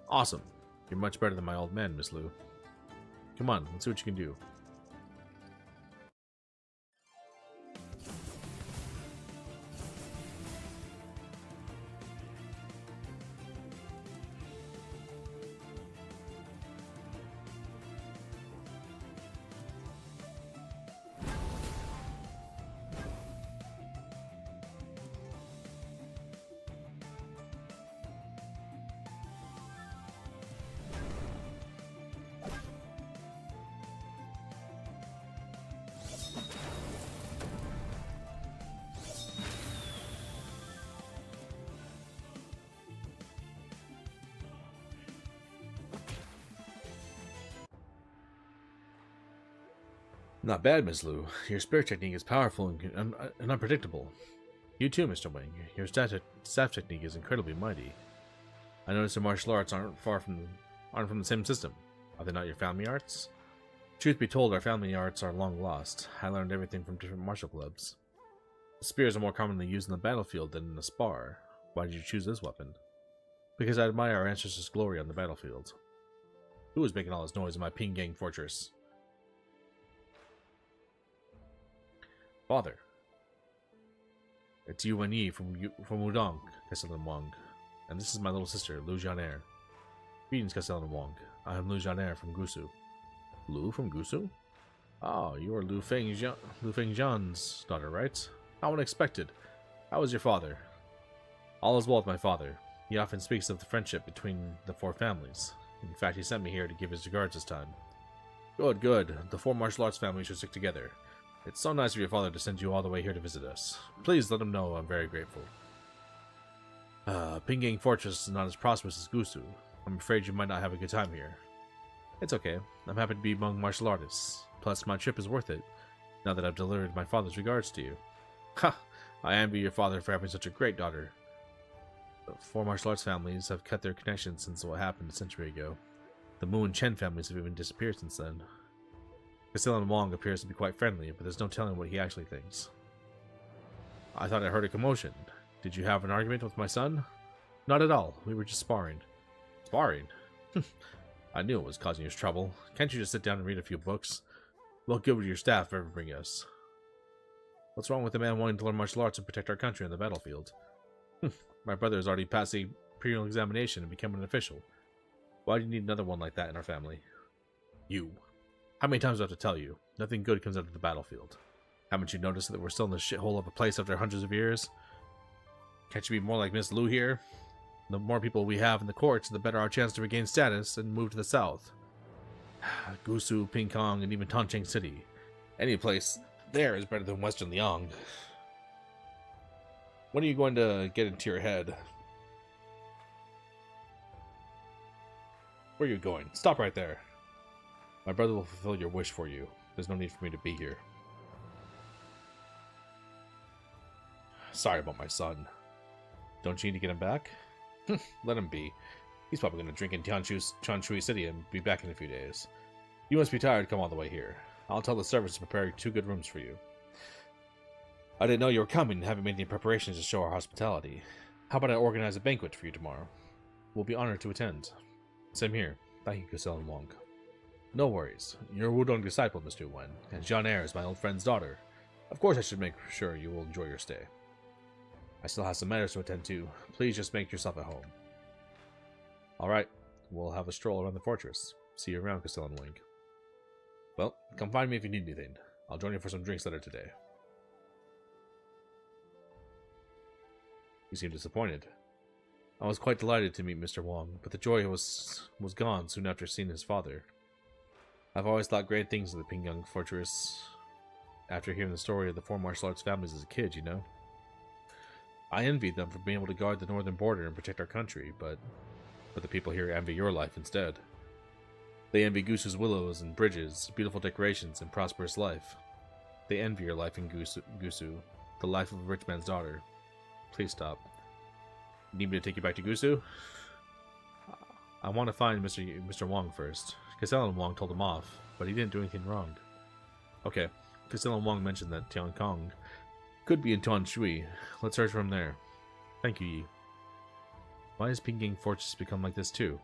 Speaker 1: Awesome. You're much better than my old man, Miss Lu. Come on, let's see what you can do. Not bad, Miss Lu. Your spear technique is powerful and unpredictable. You too, Mr. Wang. Your staff technique is incredibly mighty. I noticed your martial arts aren't from the same system. Are they not your family arts? Truth be told, our family arts are long lost. I learned everything from different martial clubs. Spears are more commonly used in the battlefield than in a spar. Why did you choose this weapon? Because I admire our ancestors' glory on the battlefield. Who is making all this noise in my Pinggang Fortress? Father. It's Yu Wenyi from Wudong, Castellan Wang. And this is my little sister, Lu Jianair. Greetings, Castellan Wang. I am Lu Jianair from Gusu. Lu from Gusu? Oh, you are Lu Fengjian's daughter, right? How unexpected. How is your father? All is well with my father. He often speaks of the friendship between the 4 families. In fact, he sent me here to give his regards this time. Good, good. The 4 martial arts families should stick together. It's so nice of your father to send you all the way here to visit us. Please let him know I'm very grateful. Pinggang Fortress is not as prosperous as Gusu. I'm afraid you might not have a good time here. It's okay. I'm happy to be among martial artists. Plus, my trip is worth it, now that I've delivered my father's regards to you. Ha! I envy your father for having such a great daughter. The 4 martial arts families have cut their connections since what happened a century ago. The Mu and Chen families have even disappeared since then. Castellan Wang appears to be quite friendly, but there's no telling what he actually thinks. I thought I heard a commotion. Did you have an argument with my son? Not at all. We were just sparring. Sparring? I knew it was causing you trouble. Can't you just sit down and read a few books? What good would your staff ever bring us? What's wrong with a man wanting to learn martial arts and protect our country on the battlefield? My brother has already passed the imperial examination and become an official. Why do you need another one like that in our family? You. How many times do I have to tell you? Nothing good comes out of the battlefield. Haven't you noticed that we're still in this shithole of a place after hundreds of years? Can't you be more like Miss Lu here? The more people we have in the courts, the better our chance to regain status and move to the south. Gusu, Pingkong, and even Tancheng City. Any place there is better than Western Liang. When are you going to get into your head? Where are you going? Stop right there. My brother will fulfill your wish for you. There's no need for me to be here. Sorry about my son. Don't you need to get him back? Let him be. He's probably going to drink in Chanshui City and be back in a few days. You must be tired to come all the way here. I'll tell the servants to prepare 2 good rooms for you. I didn't know you were coming and haven't made any preparations to show our hospitality. How about I organize a banquet for you tomorrow? We'll be honored to attend. Same here. Thank you, Castellan Wang. No worries. You're a Wudong disciple, Mr. Wen, and Jianair is my old friend's daughter. Of course I should make sure you will enjoy your stay. I still have some matters to attend to. Please just make yourself at home. Alright, we'll have a stroll around the fortress. See you around, Castellan Wang. Well, come find me if you need anything. I'll join you for some drinks later today. You seem disappointed. I was quite delighted to meet Mr. Wong, but the joy was gone soon after seeing his father. I've always thought great things of the Pingyang Fortress after hearing the story of the four martial arts families as a kid, you know. I envied them for being able to guard the northern border and protect our country, but the people here envy your life instead. They envy Gusu's willows and bridges, beautiful decorations, and prosperous life. They envy your life in Gusu, the life of a rich man's daughter. Please stop. Need me to take you back to Gusu? I want to find Mr. Wong first. Castellan Wong told him off, but he didn't do anything wrong. Okay, Castellan Wong mentioned that Tian Kong could be in Tuan Shui. Let's search for him there. Thank you, Yi. Why has Pingyang Fortress become like this too?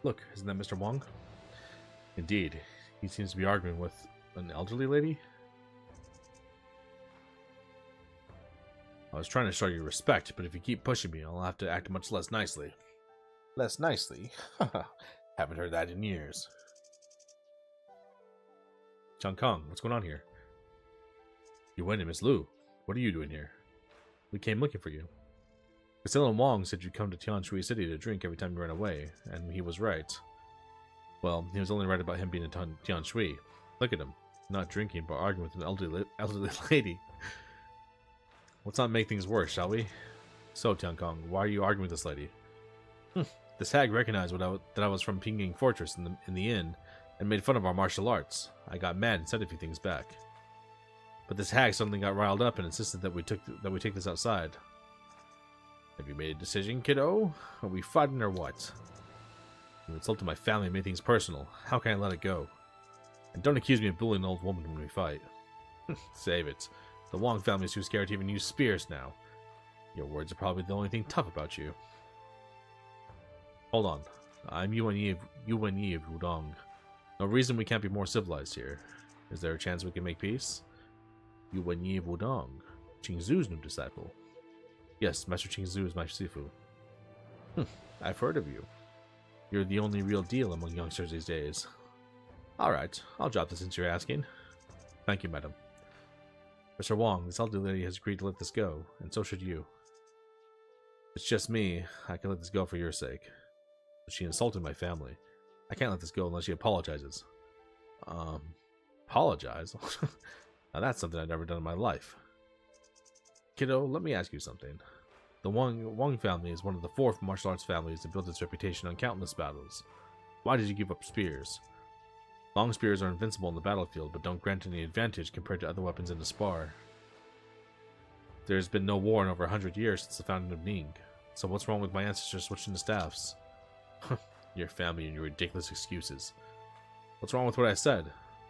Speaker 1: Look, isn't that Mr. Wong? Indeed. He seems to be arguing with an elderly lady. I was trying to show you respect, but if you keep pushing me, I'll have to act much less nicely. Less nicely? Haven't heard that in years. Chang Kong, what's going on here? You went in, Miss Lu. What are you doing here? We came looking for you. Castellan Wong said you'd come to Tian Shui City to drink every time you ran away, and he was right. Well, he was only right about him being in Tian Shui. Look at him. Not drinking, but arguing with an elderly lady. Let's not make things worse, shall we? So, Tian Kong, why are you arguing with this lady? This hag recognized that I was from Pingyang Fortress in the inn, and made fun of our martial arts. I got mad and said a few things back. But this hag suddenly got riled up and insisted that we take this outside. Have you made a decision, kiddo? Are we fighting or what? You insulted my family and made things personal. How can I let it go? And don't accuse me of bullying an old woman when we fight. Save it. The Wong family is too scared to even use spears now. Your words are probably the only thing tough about you. Hold on. I'm Yuan Yi of Wudong. No reason we can't be more civilized here. Is there a chance we can make peace? Yuan Yi of Wudong. Qingzu's new disciple. Yes, Master Qingzu is my Sifu. I've heard of you. You're the only real deal among youngsters these days. Alright, I'll drop this since you're asking. Thank you, madam. Mr. Wong, this elderly lady has agreed to let this go, and so should you. It's just me. I can let this go for your sake. But she insulted my family. I can't let this go unless she apologizes. Apologize? Now that's something I've never done in my life. Kiddo, let me ask you something. The Wong family is one of the 4 martial arts families that built its reputation on countless battles. Why did you give up spears? Long spears are invincible in the battlefield, but don't grant any advantage compared to other weapons in the spar. There has been no war in over 100 years since the founding of Ning, so what's wrong with my ancestors switching to staffs? Your family and your ridiculous excuses. What's wrong with what I said?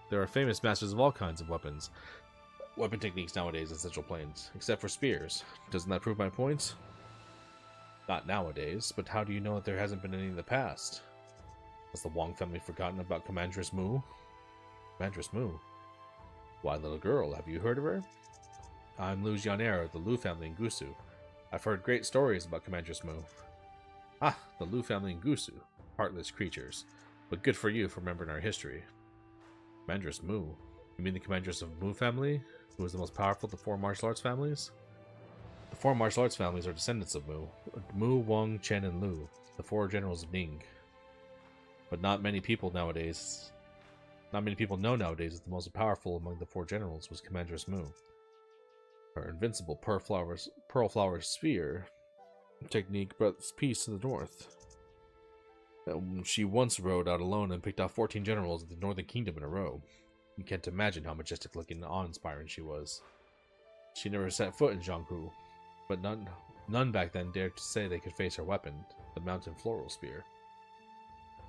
Speaker 1: There are famous masters of all kinds of weapon techniques nowadays in Central Plains, except for spears. Doesn't that prove my point? Not nowadays, but how do you know that there hasn't been any in the past? Has the Wong family forgotten about Comandress Mu? Comandress Mu? Why, little girl, have you heard of her? I'm Lu Jian'er of the Lu family in Gusu. I've heard great stories about Comandress Mu. Ah, the Lu family in Gusu. Heartless creatures. But good for you for remembering our history. Comandress Mu? You mean the Comandress of Mu family? Who is the most powerful of the 4 martial arts families? The 4 martial arts families are descendants of Mu. Mu, Wong, Chen, and Lu, the 4 generals of Ning. But not many people know nowadays that the most powerful among the 4 generals was Comandress Mu. Her invincible pearl flower sphere technique brought peace to the north. She once rode out alone and picked off 14 generals of the Northern Kingdom in a row. You can't imagine how majestic looking and awe-inspiring she was. She never set foot in Jianghu, but none back then dared to say they could face her weapon, the mountain floral spear.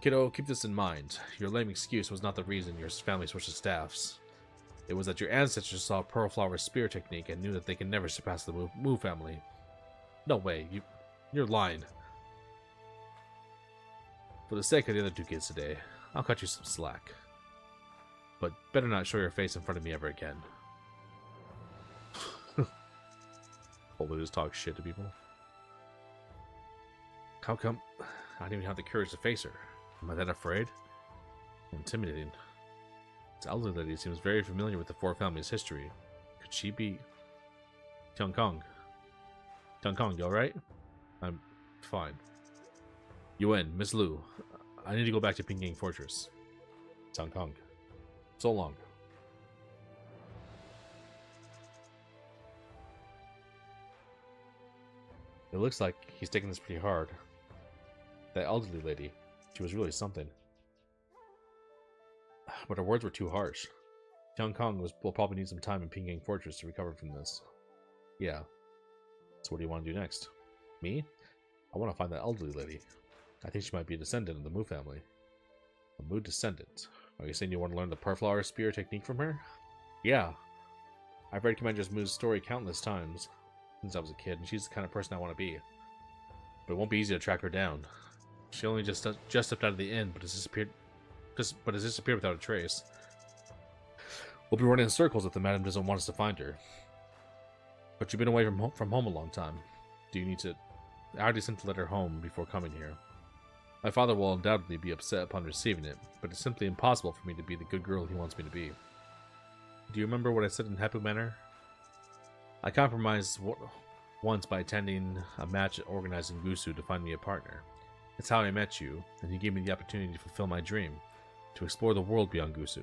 Speaker 1: Kiddo, keep this in mind. Your lame excuse was not the reason your family switched to staffs. It was that your ancestors saw Pearl Flower's spear technique and knew that they could never surpass the Mu family. No way, You're lying. For the sake of the other two kids today, I'll cut you some slack. But better not show your face in front of me ever again. Probably just talk shit to people. How come I didn't even have the courage to face her? Am I that afraid? Intimidating. This elderly lady seems very familiar with the Four family's history. Could she be Tian Kong? Tian Kong, you alright? I'm fine. Yuan, Miss Lu, I need to go back to Pingyang Fortress. Tian Kong. So long. It looks like he's taking this pretty hard. That elderly lady, she was really something. But her words were too harsh. Tian Kong will probably need some time in Pingyang Fortress to recover from this. Yeah. So what do you want to do next? Me? I want to find that elderly lady. I think she might be a descendant of the Mu family. A Mu descendant. Are you saying you want to learn the Perflower Spear technique from her? Yeah. I've read Commander Mu's story countless times since I was a kid, and she's the kind of person I want to be. But it won't be easy to track her down. She only just stepped out of the inn, but has disappeared without a trace. We'll be running in circles if the madam doesn't want us to find her. But you've been away from home a long time. Do you need to... I already sent a letter home before coming here. My father will undoubtedly be upset upon receiving it, but it's simply impossible for me to be the good girl he wants me to be. Do you remember what I said in Hapu Manor? I compromised once by attending a match organized in Gusu to find me a partner. It's how I met you, and you gave me the opportunity to fulfill my dream, to explore the world beyond Gusu.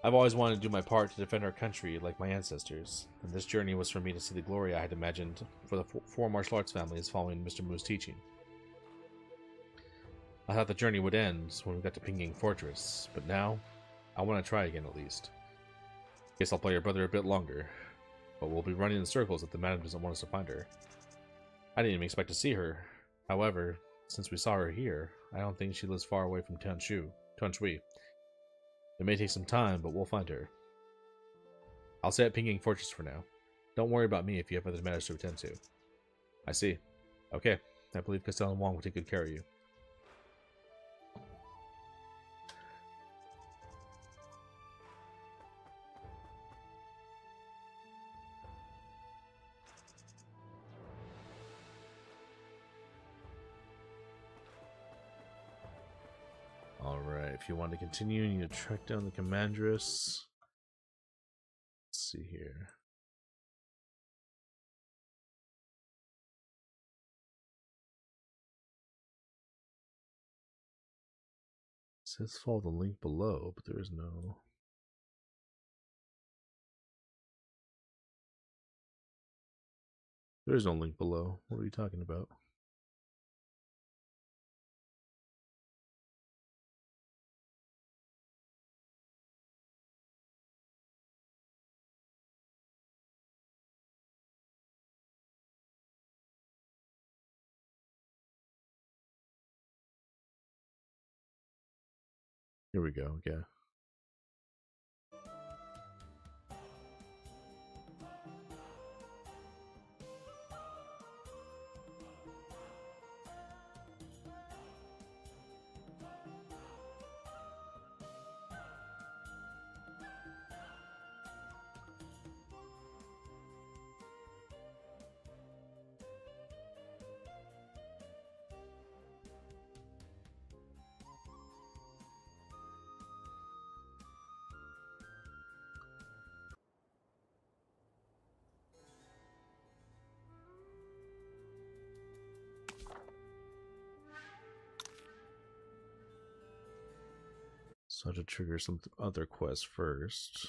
Speaker 1: I've always wanted to do my part to defend our country like my ancestors, and this journey was for me to see the glory I had imagined for the four martial arts families following Mr. Mu's teaching. I thought the journey would end when we got to Pingyang Fortress, but now, I want to try again at least. Guess I'll play your brother a bit longer, but we'll be running in circles if the madam doesn't want us to find her. I didn't even expect to see her. However, since we saw her here, I don't think she lives far away from Tuanshui. It may take some time, but we'll find her. I'll stay at Pingyang Fortress for now. Don't worry about me if you have other matters to attend to. I see. Okay, I believe Castellan Wong will take good care of you. Alright, if you want to continue, you need to track down the Commandress. Let's see here. It says follow the link below, but there is no... There is no link below. What are you talking about? Here we go, yeah. So I have to trigger some other quests first.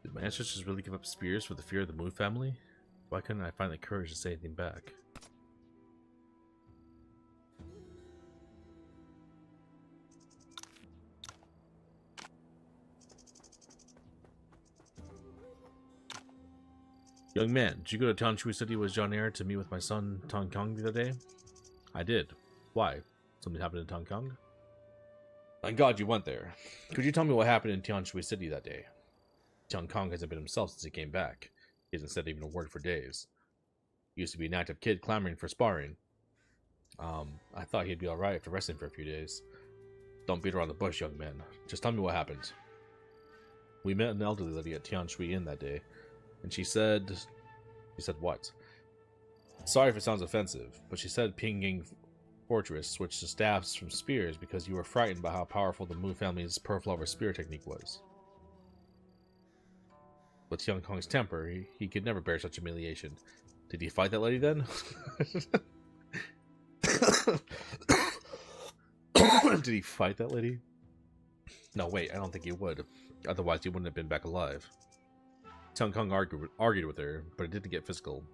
Speaker 1: Did my ancestors really give up spears for the fear of the Mu family? Why couldn't I find the courage to say anything back? Young man, did you go to Tanshui City with John Eyre to meet with my son Tong Kong the other day? I did. Why? Something happened in Tong Kong? Thank God you went there. Could you tell me what happened in Tianshui City that day? Tian Kong hasn't been himself since he came back. He hasn't said even a word for days. He used to be an active kid clamoring for sparring. I thought he'd be alright after resting for a few days. Don't beat around the bush, young man. Just tell me what happened. We met an elderly lady at Tianshui Inn that day, and she said... She said what? Sorry if it sounds offensive, but she said Pingying Fortress switched to staffs from spears because you were frightened by how powerful the Mu family's Pearl Flower spear technique was. With Tian Kong's temper, he could never bear such humiliation. Did he fight that lady then? Did he fight that lady? No, wait, I don't think he would. Otherwise, he wouldn't have been back alive. Tian Kong argued with her, but it didn't get physical.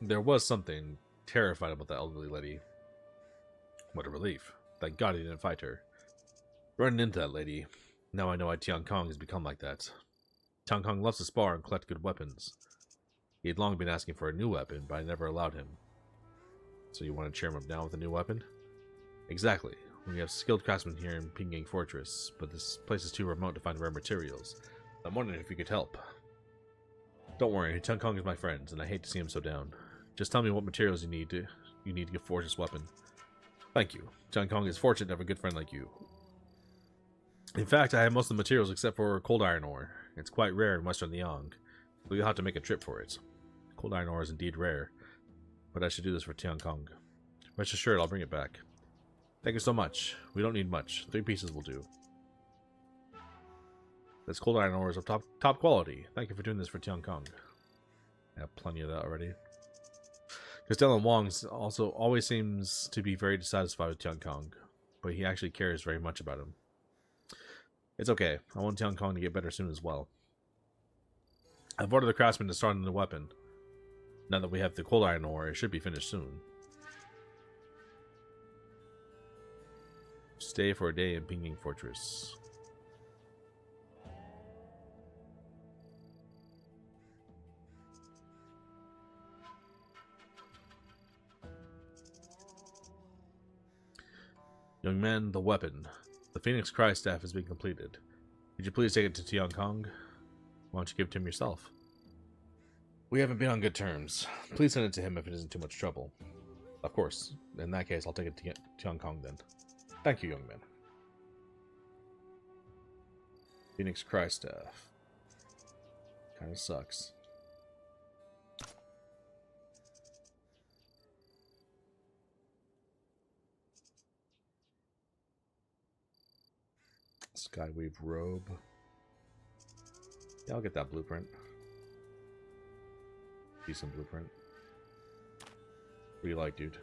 Speaker 1: There was something terrified about the elderly lady. What a relief. Thank God he didn't fight her. Running into that lady. Now I know why Tian Kong has become like that. Tian Kong loves to spar and collect good weapons. He had long been asking for a new weapon, but I never allowed him. So you want to cheer him up now with a new weapon? Exactly. We have skilled craftsmen here in Pingying Fortress, but this place is too remote to find rare materials. I'm wondering if you could help. Don't worry, Tian Kong is my friend, and I hate to see him so down. Just tell me what materials you need to forge this weapon. Thank you. Tian Kong is fortunate to have a good friend like you. In fact, I have most of the materials except for cold iron ore. It's quite rare in Western Liang, so you'll have to make a trip for it. Cold iron ore is indeed rare, but I should do this for Tian Kong. Rest assured, I'll bring it back. Thank you so much. We don't need much. 3 pieces will do. This cold iron ore is of top quality. Thank you for doing this for Tian Kong. I have plenty of that already. Because Dylan Wong also always seems to be very dissatisfied with Tian Kong, but he actually cares very much about him. It's okay. I want Tian Kong to get better soon as well. I've ordered the craftsman to start on the weapon. Now that we have the cold iron ore, it should be finished soon. Stay for a day in Pingying Fortress. Young man, the weapon. The Phoenix Cry staff has been completed. Could you please take it to Tian Kong? Why don't you give it to him yourself? We haven't been on good terms. Please send it to him if it isn't too much trouble. Of course. In that case, I'll take it to Tian Kong then. Thank you, young man. Phoenix Cry staff. Kinda sucks. Skyweave robe. Yeah, I'll get that blueprint. Decent blueprint. What do you like, dude?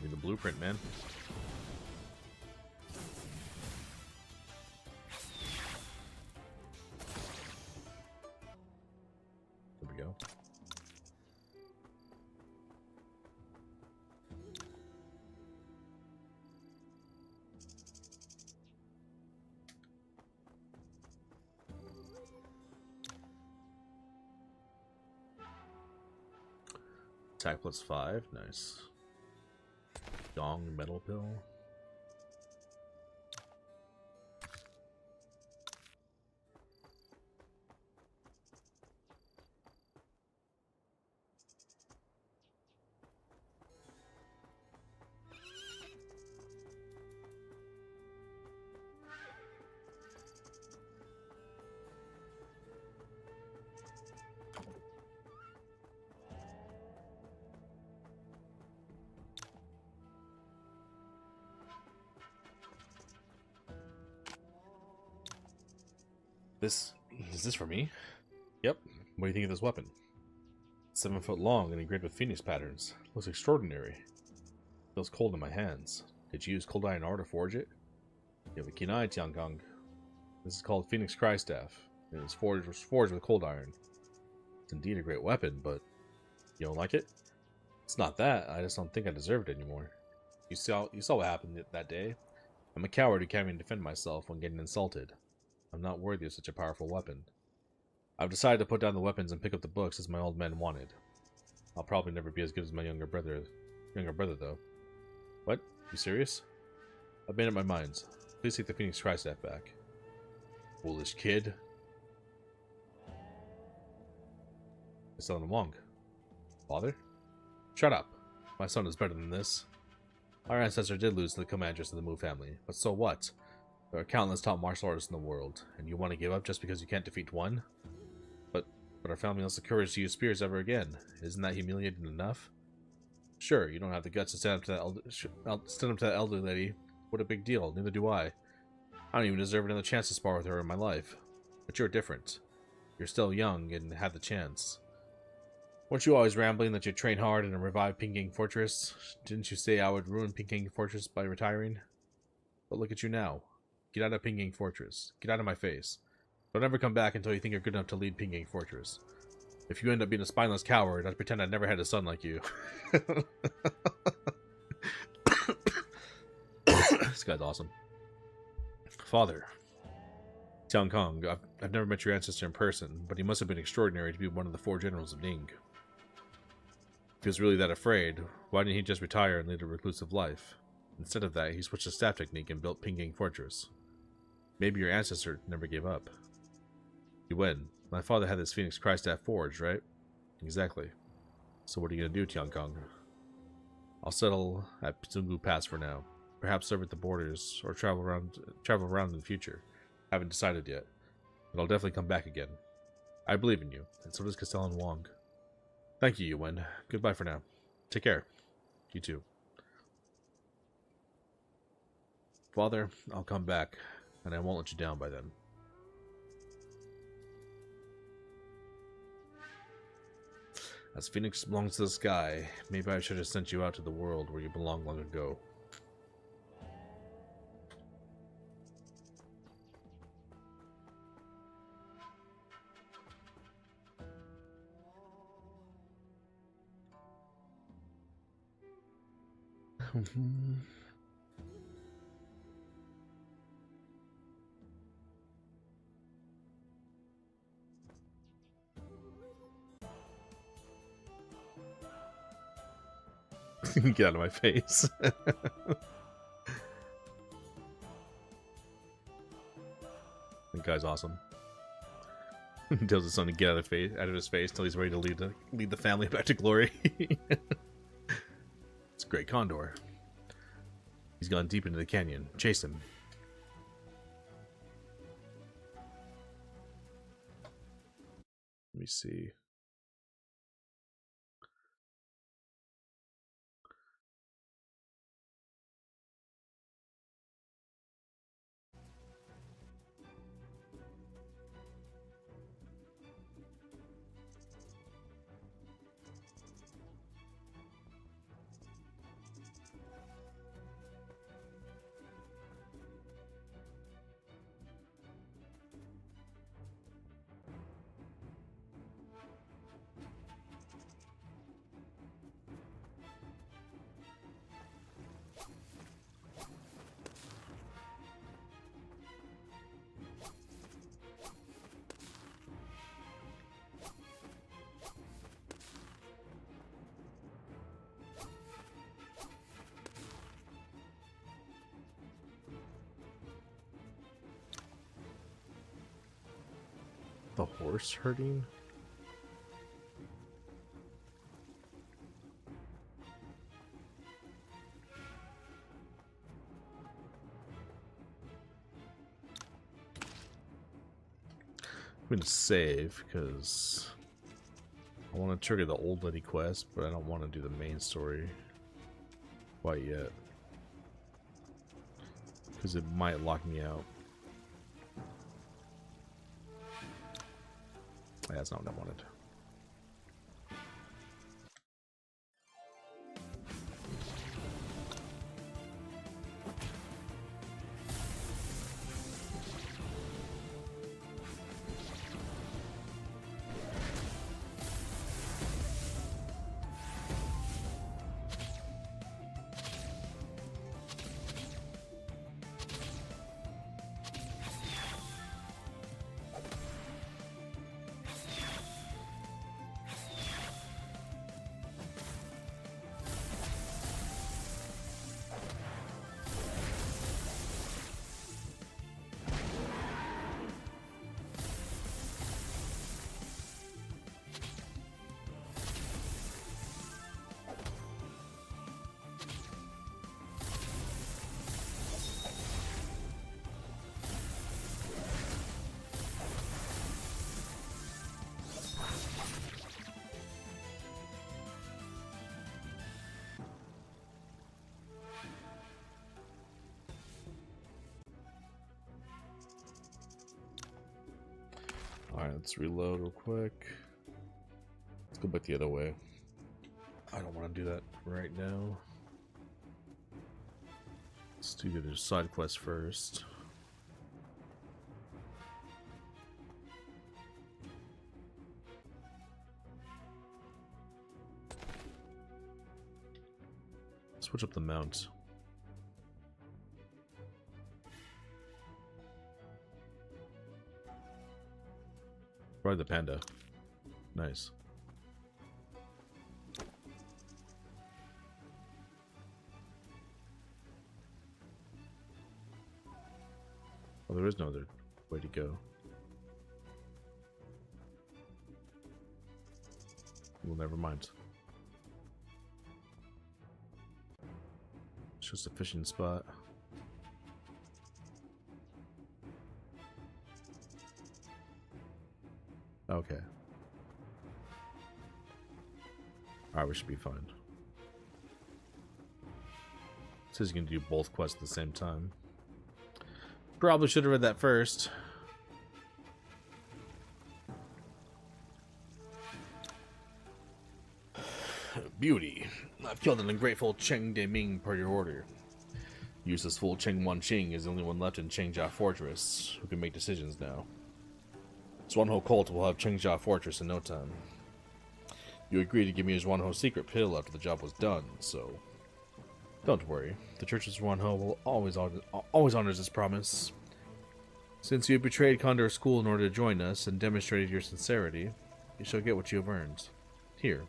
Speaker 1: Give me the blueprint, man. There we go. Attack +5, nice. Dong metal pill. This... is this for me? Yep. What do you think of this weapon? 7 foot long and engraved with phoenix patterns. Looks extraordinary. Feels cold in my hands. Did you use cold iron ore to forge it? You have a keen eye, Tiankong. This is called Phoenix Crystaff. It was forged with cold iron. It's indeed a great weapon, but you don't like it? It's not that. I just don't think I deserve it anymore. You saw what happened that day. I'm a coward who can't even defend myself when getting insulted. I'm not worthy of such a powerful weapon. I've decided to put down the weapons and pick up the books as my old men wanted. I'll probably never be as good as my younger brother though. What? You serious? I've made up my mind. Please take the Phoenix Crystaff back. Foolish kid. I still am Wong. Father? Shut up. My son is better than this. Our ancestor did lose to the commanders of the Mu family, but so what? There are countless top martial artists in the world, and you want to give up just because you can't defeat one? But our family lost the courage to use spears ever again. Isn't that humiliating enough? Sure, you don't have the guts to stand up to that elderly lady. What a big deal. Neither do I. I don't even deserve another chance to spar with her in my life. But you're different. You're still young and have the chance. Weren't you always rambling that you'd train hard and revive Pinging Fortress? Didn't you say I would ruin Pinging Fortress by retiring? But look at you now. Get out of Pinging Fortress. Get out of my face. Don't ever come back until you think you're good enough to lead Pinging Fortress. If you end up being a spineless coward, I'd pretend I never had a son like you. This guy's awesome. Father. Tiankong, I've never met your ancestor in person, but he must have been extraordinary to be one of the 4 generals of Ning. If he was really that afraid, why didn't he just retire and lead a reclusive life? Instead of that, he switched to staff technique and built Pinging Fortress. Maybe your ancestor never gave up. Yuwen, my father had this Phoenix Crystaff forged, right? Exactly. So what are you going to do, Tiankong? I'll settle at Pizungu Pass for now. Perhaps serve at the borders, or travel around in the future. Haven't decided yet. But I'll definitely come back again. I believe in you, and so does Castellan Wong. Thank you, Yuwen. Goodbye for now. Take care. You too. Father, I'll come back, and I won't let you down by then. As Phoenix belongs to the sky, maybe I should have sent you out to the world where you belong long ago. Get out of my face. That guy's awesome. Tells his son to get out of his face till he's ready to lead the family back to glory. It's a great condor. He's gone deep into the canyon. Chase him. Let me see. The horse herding? I'm going to save because I want to trigger the old lady quest, but I don't want to do the main story quite yet because it might lock me out. That's not what I wanted. Alright, let's reload real quick. Let's go back the other way. I don't want to do that right now. Let's do the side quest first. Switch up the mount. Ride the panda. Nice. Oh, there is no other way to go. Well, never mind. It's just a fishing spot. Okay. Alright, we should be fine. It says you can do both quests at the same time. Probably should have read that first. Beauty. I've killed an ungrateful Cheng Deming per your order. Useless fool Cheng Wanqing is the only one left in Chengjia Fortress who can make decisions now. Zhuanho cult will have Chengjia Fortress in no time. You agreed to give me a Zhuanho secret pill after the job was done, so... Don't worry, the Church of Zhuanho will always honors its promise. Since you betrayed Condor School in order to join us and demonstrated your sincerity, you shall get what you have earned. Here.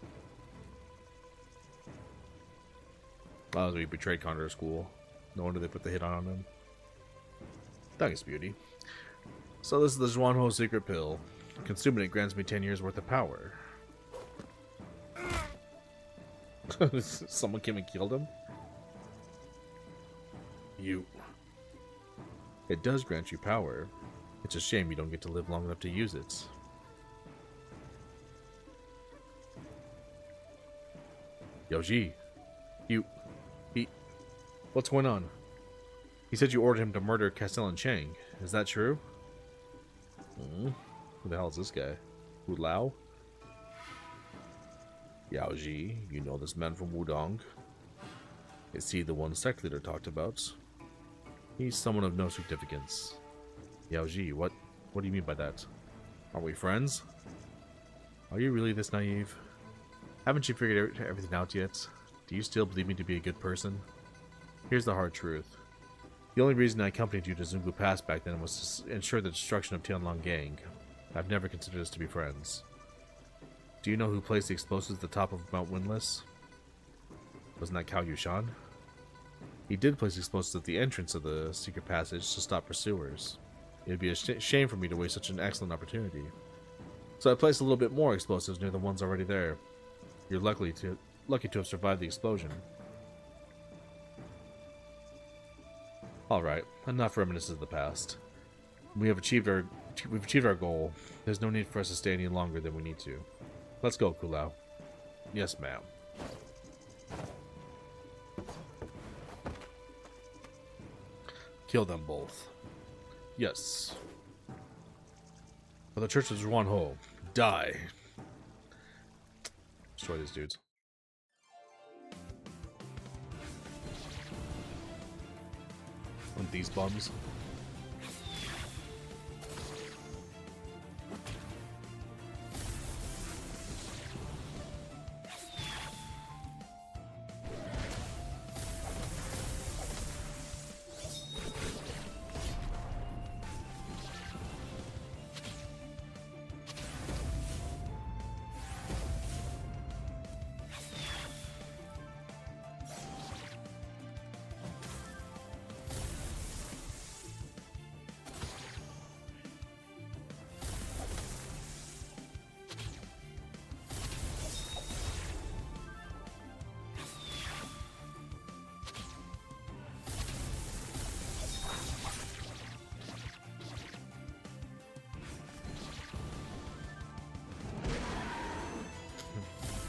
Speaker 1: Wow, we betrayed Condor School. No wonder they put the hit on him. Thanks, Beauty. So this is the Zhuanho secret pill. Consuming it grants me 10 years worth of power. Someone came and killed him? You. It does grant you power. It's a shame you don't get to live long enough to use it. Yaoji. What's going on? He said you ordered him to murder Castellan Cheng. Is that true? Who the hell is this guy? Wu Lao? Yaoji, you know this man from Wudong? Is he the one sect leader talked about? He's someone of no significance. Yaoji, what do you mean by that? Are we friends? Are you really this naive? Haven't you figured everything out yet? Do you still believe me to be a good person? Here's the hard truth. The only reason I accompanied you to Zungu Pass back then was to ensure the destruction of Tianlong Gang. I've never considered us to be friends. Do you know who placed the explosives at the top of Mount Windless? Wasn't that Cao Yushan? He did place explosives at the entrance of the secret passage to stop pursuers. It would be a shame for me to waste such an excellent opportunity. So I placed a little bit more explosives near the ones already there. You're lucky to have survived the explosion. Alright, enough reminiscences of the past. We've achieved our goal. There's no need for us to stay any longer than we need to. Let's go, Kulao. Yes, ma'am. Kill them both. Yes. For the Church of Zhuanho, Die. Destroy these dudes. Want these bums?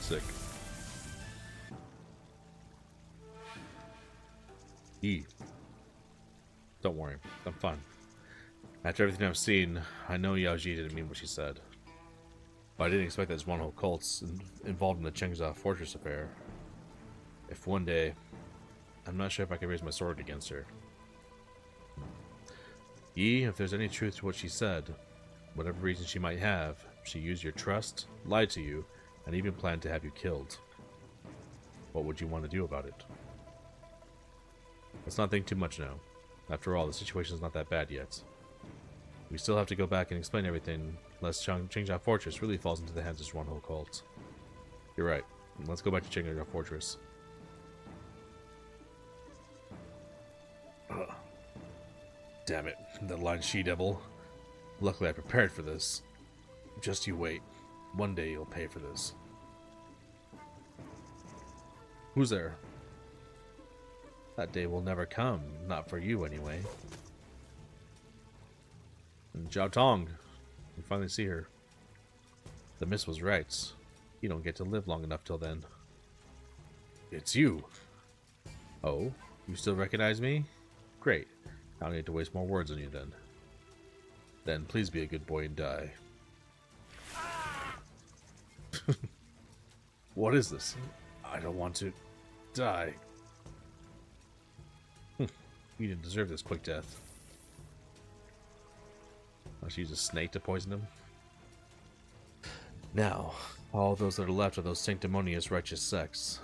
Speaker 1: Sick. E. Don't worry, I'm fine. After everything I've seen, I know Yao Ji didn't mean what she said. But I didn't expect that there's one whole cult's involved in the Chengza Fortress affair. If one day, I'm not sure if I can raise my sword against her. Yi, if there's any truth to what she said, whatever reason she might have, she used your trust, lied to you, and even planned to have you killed. What would you want to do about it? Let's not think too much now. After all, the situation's not that bad yet. We still have to go back and explain everything, lest Chengja Fortress really falls into the hands of this one whole cult. You're right. Let's go back to Chengja Fortress. Ugh. Damn it, that lying she-devil. Luckily I prepared for this. Just you wait. One day you'll pay for this. Who's there? That day will never come. Not for you, anyway. And Zhao Tong. You finally see her. The miss was right. You don't get to live long enough till then. It's you. Oh, you still recognize me? Great. I don't need to waste more words on you then. Then please be a good boy and die. What is this? I don't want to die. You didn't deserve this quick death. I'll use a snake to poison him. Now, all those that are left are those sanctimonious righteous sects.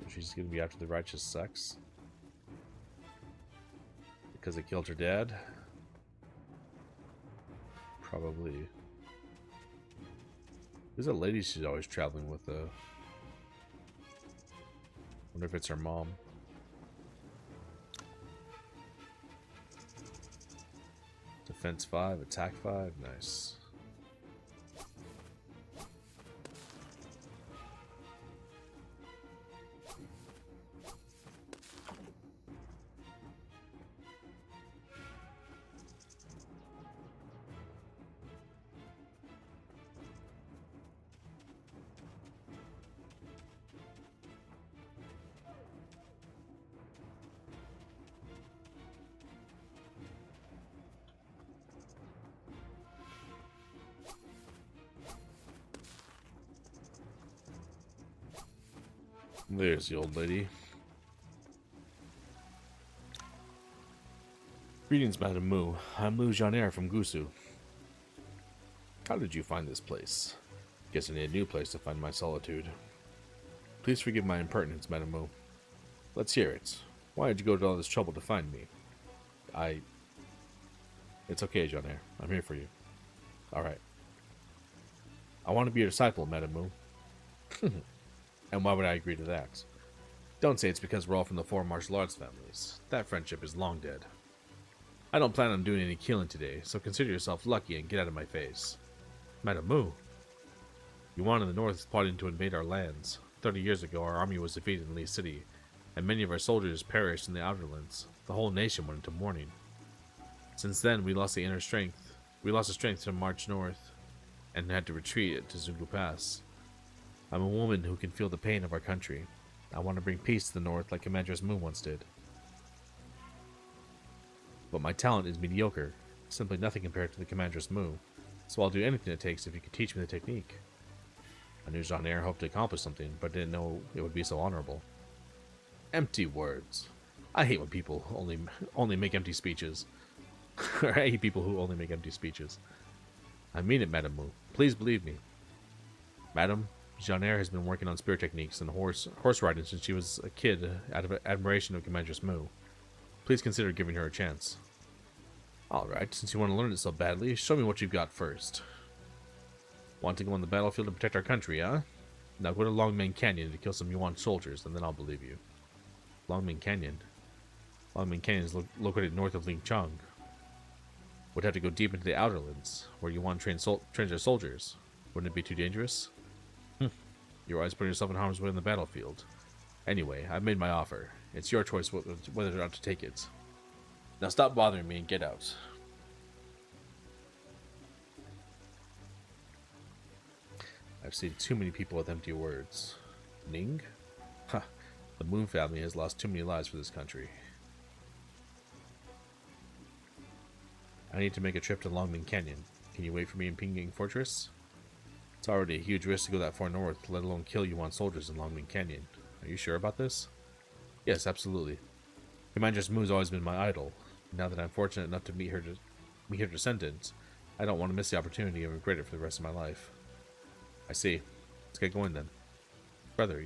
Speaker 1: She's gonna be after the righteous sects because they killed her dad. Probably. There's a lady she's always traveling with, though. Wonder if it's her mom. Defense 5, attack 5, nice. There's the old lady. Greetings, Madame Mu. I'm Liu Jianair from Gusu. How did you find this place? Guess I need a new place to find my solitude. Please forgive my impertinence, Madame Mu. Let's hear it. Why did you go to all this trouble to find me? It's okay, Jianair. I'm here for you. Alright. I want to be your disciple, Madame Mu. And why would I agree to that? Don't say it's because we're all from the four martial arts families. That friendship is long dead. I don't plan on doing any killing today, so consider yourself lucky and get out of my face. Madame Mu, Yuan in the north is plotting to invade our lands. 30 years ago, our army was defeated in Li City, and many of our soldiers perished in the outerlands. The whole nation went into mourning. Since then, we lost the strength to march north, and had to retreat to Zungu Pass. I'm a woman who can feel the pain of our country. I want to bring peace to the North like Commanderess Moon once did. But my talent is mediocre, simply nothing compared to the Commanderess Mu, so I'll do anything it takes if you could teach me the technique. I knew Jean-Air hoped to accomplish something, but didn't know it would be so honorable. Empty words. I hate when people only make empty speeches. I hate people who only make empty speeches. I mean it, Madame Mu. Please believe me. Madam, Jean-Air has been working on spear techniques and horse riding since she was a kid out of admiration of Commanderess Mu. Please consider giving her a chance. Alright, since you want to learn it so badly, show me what you've got first. Want to go on the battlefield to protect our country, huh? Now go to Longming Canyon to kill some Yuan soldiers, and then I'll believe you. Longming Canyon? Longming Canyon is located north of Lingchang. Would have to go deep into the Outerlands, where Yuan trains their soldiers. Wouldn't it be too dangerous? You're always putting yourself in harm's way on the battlefield. Anyway, I've made my offer. It's your choice whether or not to take it. Now stop bothering me and get out. I've seen too many people with empty words. Ning? Ha! The Moon family has lost too many lives for this country. I need to make a trip to Longming Canyon. Can you wait for me in Pingying Fortress? It's already a huge risk to go that far north, let alone kill Yuan soldiers in Longming Canyon. Are you sure about this? Yes, absolutely. Commanderess Mu's always been my idol. Now that I'm fortunate enough to meet her descendants, I don't want to miss the opportunity and regret it for the rest of my life. I see. Let's get going then. Brother,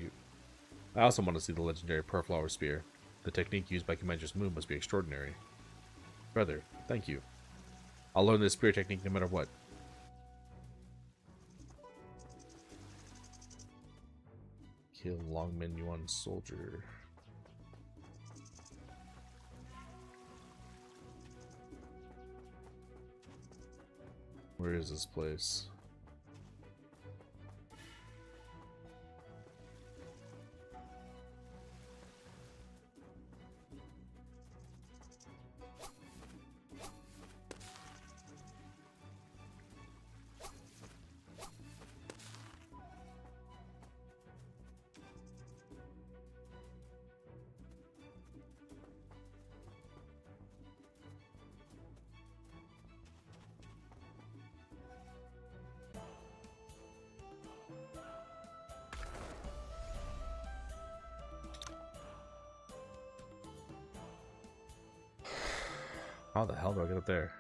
Speaker 1: I also want to see the legendary Pearlflower Spear. The technique used by Commanderess Mu must be extraordinary. Brother, thank you. I'll learn this spear technique no matter what. Kill Longming Yuan soldier. Where is this place? How the hell do I get up there?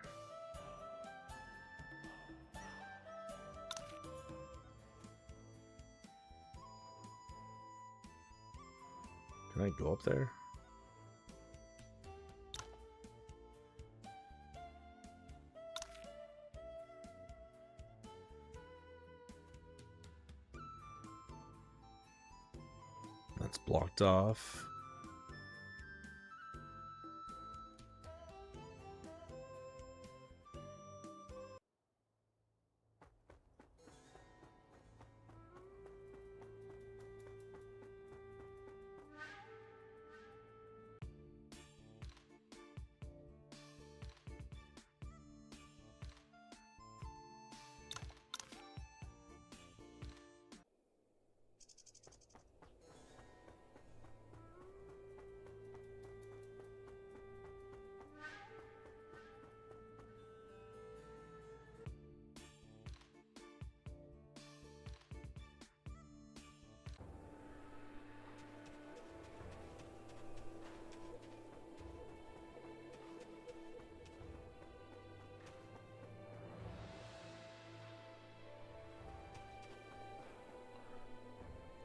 Speaker 1: Can I go up there? That's blocked off.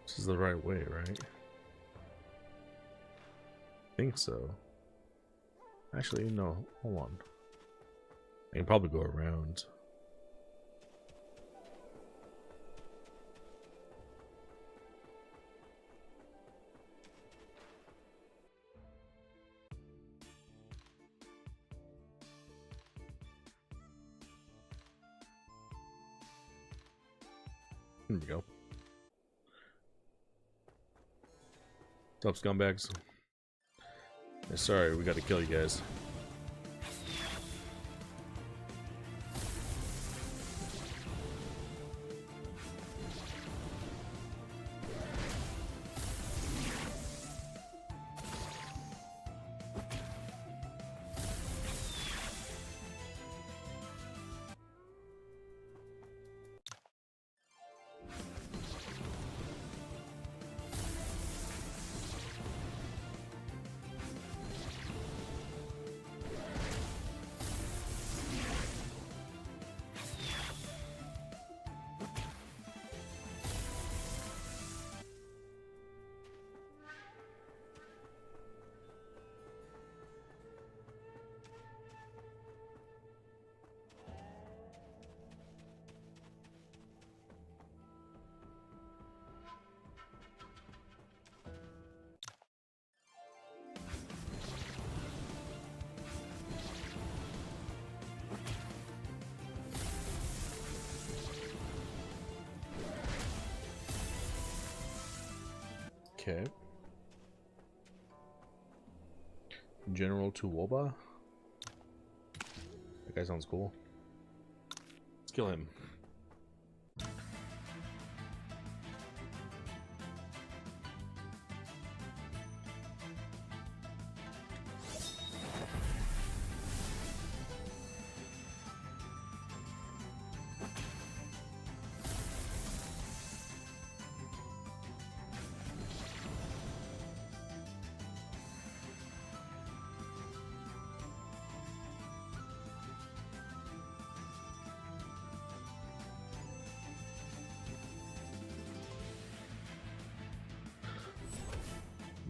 Speaker 1: This is the right way, right? I think so. Actually, no. Hold on. I can probably go around. There we go. What's up, scumbags? Yeah, sorry, we gotta kill you guys. Okay. General Tuwoba. That guy sounds cool. Let's kill him.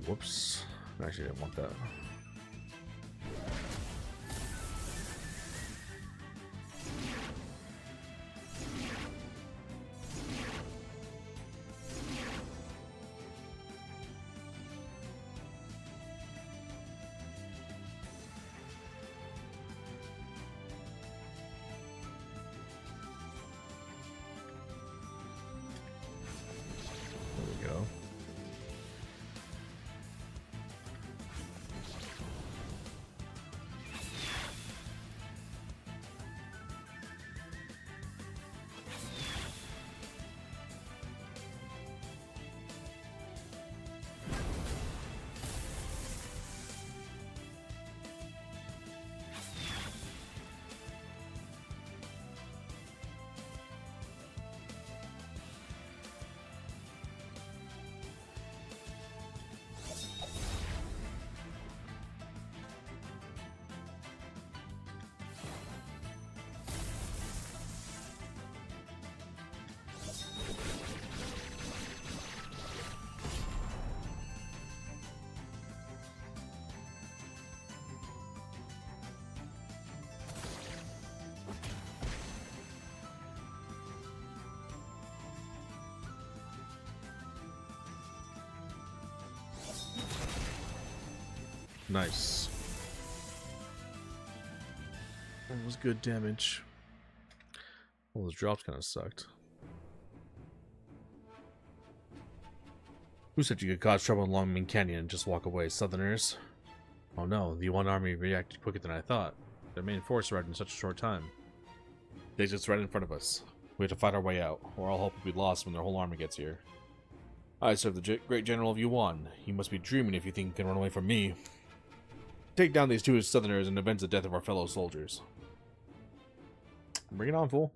Speaker 1: Whoops. Actually, I didn't want that. There we go. Nice. That was good damage. Well, those drops kind of sucked. Who said you could cause trouble in Longming Canyon and just walk away, Southerners? Oh no, the Yuan army reacted quicker than I thought. Their main force arrived in such a short time. They just right in front of us. We have to fight our way out, or all hope will be lost when their whole army gets here. I serve the great general of Yuan. You must be dreaming if you think you can run away from me. Take down these two Southerners and avenge the death of our fellow soldiers. Bring it on, fool.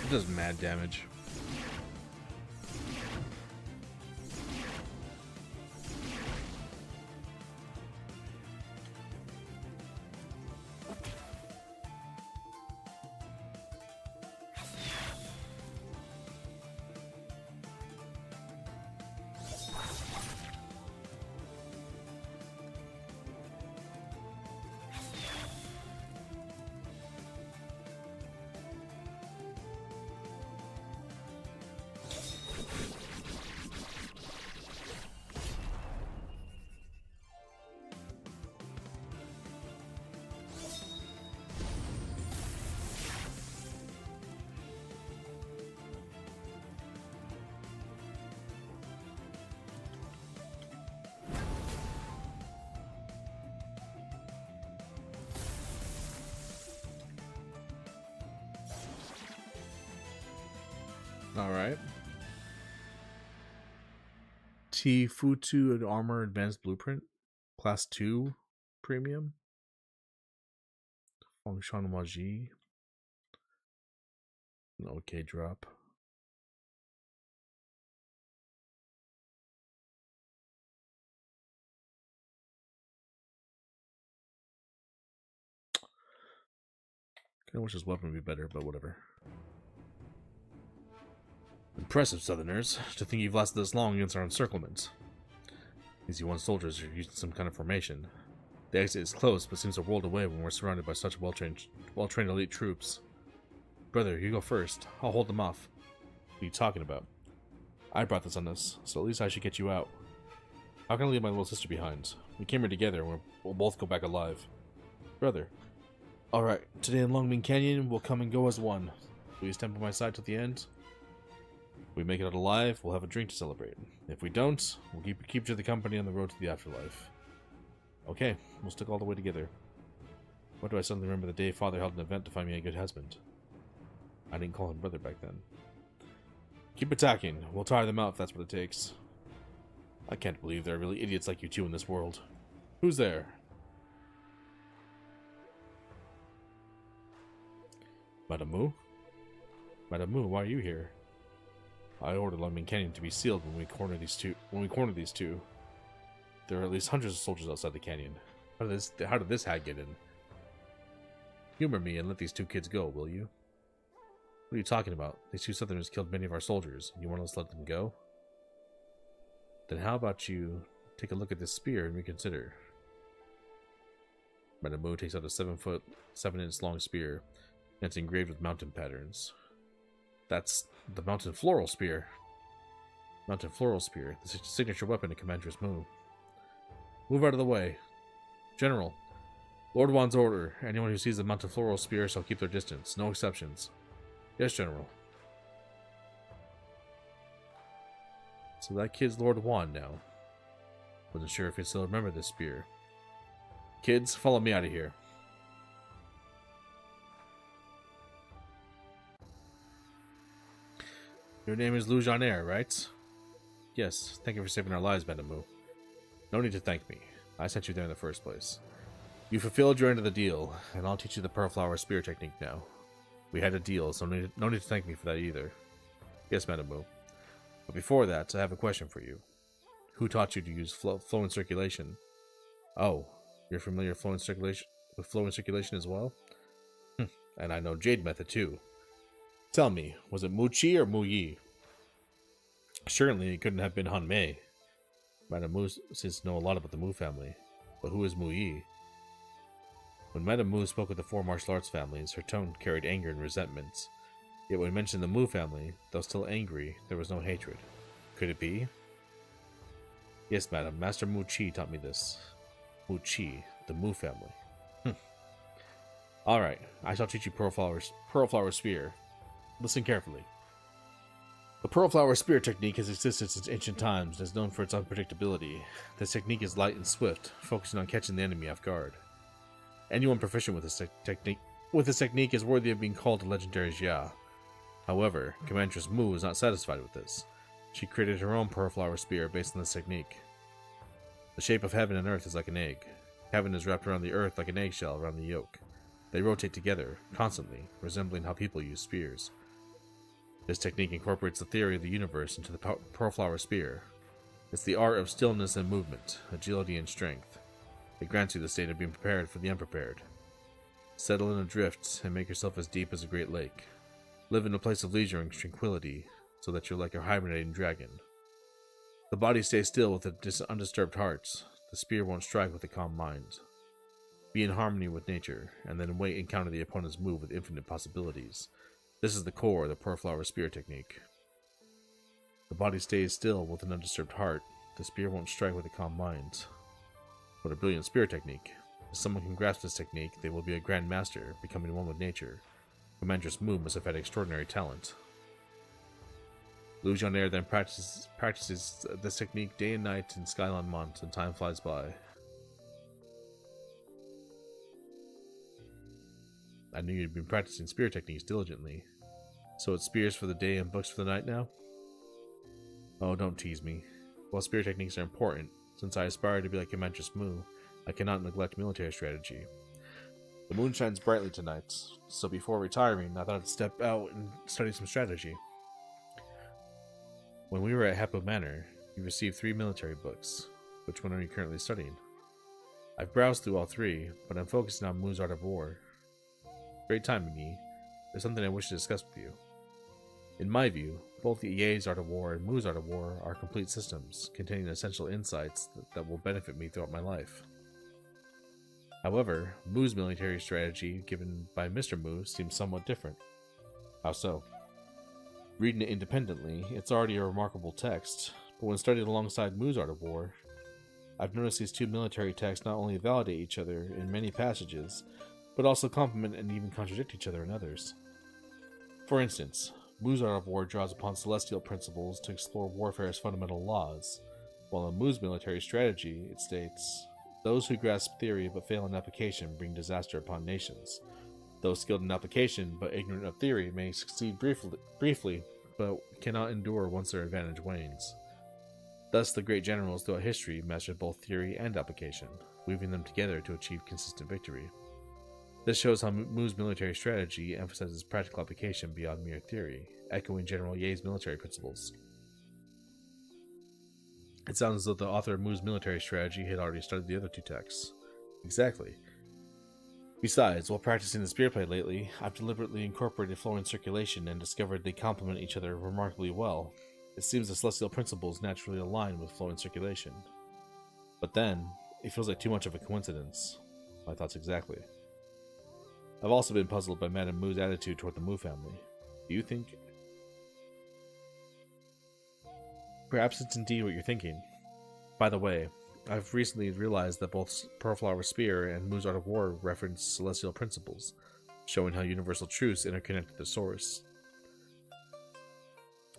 Speaker 1: It does mad damage. All right. T Futu Armor Advanced Blueprint, Class 2, premium. Fengshan Maji. An okay drop. Kinda wish his weapon would be better, but whatever. Impressive, Southerners. To think you've lasted this long against our encirclement. These U1 soldiers are using some kind of formation. The exit is close, but seems a world away when we're surrounded by such well-trained elite troops. Brother, you go first. I'll hold them off. What are you talking about? I brought this on us, so at least I should get you out. How can I leave my little sister behind? We came here together, and we'll both go back alive. Brother. Alright, today in Longming Canyon, we'll come and go as one. Will you stand by my side till the end? If we make it out alive, we'll have a drink to celebrate. If we don't, we'll keep each other company on the road to the afterlife. Okay, we'll stick all the way together. Why do I suddenly remember the day Father held an event to find me a good husband? I didn't call him brother back then. Keep attacking. We'll tire them out if that's what it takes. I can't believe there are really idiots like you two in this world. Who's there? Madame Mu? Madame Mu, why are you here? I ordered Longming Canyon to be sealed when we corner these two. There are at least hundreds of soldiers outside the canyon. How did this hag get in? Humor me and let these two kids go, will you? What are you talking about? These two Southerners killed many of our soldiers. You want us to let them go? Then how about you take a look at this spear and reconsider? Madame Mu takes out a 7-inch long spear, and it's engraved with mountain patterns. That's the Mountain Floral Spear. Mountain Floral Spear, the signature weapon of Commanderess Mu. Move out of the way. General, Lord Wan's order. Anyone who sees the Mountain Floral Spear shall keep their distance. No exceptions. Yes, General. So that kid's Lord Wan now. Wasn't sure if he'd still remember this spear. Kids, follow me out of here. Your name is Lu Jianaer, right? Yes, thank you for saving our lives, Madame Mu. No need to thank me. I sent you there in the first place. You fulfilled your end of the deal, and I'll teach you the Pearl Flower Spear technique now. We had a deal, so no need to thank me for that either. Yes, Madame Mu. But before that, I have a question for you. Who taught you to use flow and circulation? Oh, you're familiar with flow and circulation as well? And I know Jade Method too. Tell me, was it Mu Qi or Mu Yi? Surely it couldn't have been Han Mei. Madame Mu seems to know a lot about the Mu family. But who is Mu Yi? When Madame Mu spoke with the 4 martial arts families, her tone carried anger and resentment. Yet when mentioned the Mu family, though still angry, there was no hatred. Could it be? Yes, madam. Master Mu Qi taught me this. Mu Qi, the Mu family. Alright, I shall teach you Pearl Flower Spear. Listen carefully. The Pearl Flower Spear technique has existed since ancient times and is known for its unpredictability. This technique is light and swift, focusing on catching the enemy off guard. Anyone proficient with this technique is worthy of being called a legendary Jia. However, Commanderess Mu is not satisfied with this. She created her own Pearl Flower Spear based on this technique. The shape of heaven and earth is like an egg. Heaven is wrapped around the earth like an eggshell around the yolk. They rotate together, constantly, resembling how people use spears. This technique incorporates the theory of the universe into the Pearl Flower Spear. It's the art of stillness and movement, agility and strength. It grants you the state of being prepared for the unprepared. Settle in a drift and make yourself as deep as a great lake. Live in a place of leisure and tranquility, so that you're like a hibernating dragon. The body stays still with an undisturbed heart. The spear won't strike with a calm mind. Be in harmony with nature, and then wait and counter the opponent's move with infinite possibilities. This is the core of the Pearl Flower Spear technique. The body stays still with an undisturbed heart. The spear won't strike with a calm mind. What a brilliant spear technique. If someone can grasp this technique, they will be a grand master, becoming one with nature. Commanderess Mu must have had extraordinary talent. Lu Jianaer then practices this technique day and night in Skyline Mont, and time flies by. I knew you'd been practicing spear techniques diligently. So it's spears for the day and books for the night now? Oh, don't tease me. While spear techniques are important, since I aspire to be like Commanderess Mu, I cannot neglect military strategy. The moon shines brightly tonight, so before retiring, I thought I'd step out and study some strategy. When we were at Hapo Manor, you received 3 military books. Which one are you currently studying? I've browsed through all 3, but I'm focusing on Mu's Art of War. Great time, McGee. There's something I wish to discuss with you. In my view, both Ye's Art of War and Mu's Art of War are complete systems, containing essential insights that will benefit me throughout my life. However, Mu's military strategy given by Mr. Mu seems somewhat different. How so? Reading it independently, it's already a remarkable text, but when studied alongside Mu's Art of War, I've noticed these two military texts not only validate each other in many passages, but also complement and even contradict each other in others. For instance, Mu's Art of War draws upon celestial principles to explore warfare's fundamental laws, while in Mu's military strategy, it states, "Those who grasp theory but fail in application bring disaster upon nations. Those skilled in application but ignorant of theory may succeed briefly, but cannot endure once their advantage wanes." Thus, the great generals throughout history mastered both theory and application, weaving them together to achieve consistent victory. This shows how Mu's military strategy emphasizes practical application beyond mere theory, echoing General Ye's military principles. It sounds as though the author of Mu's military strategy had already studied the other two texts. Exactly. Besides, while practicing the spear play lately, I've deliberately incorporated flow and circulation and discovered they complement each other remarkably well. It seems the celestial principles naturally align with flow and circulation. But then, it feels like too much of a coincidence. My thoughts exactly. I've also been puzzled by Madame Mu's attitude toward the Mu family. Do you think... Perhaps it's indeed what you're thinking. By the way, I've recently realized that both Pearlflower Spear and Mu's Art of War reference celestial principles, showing how universal truths interconnect with the source.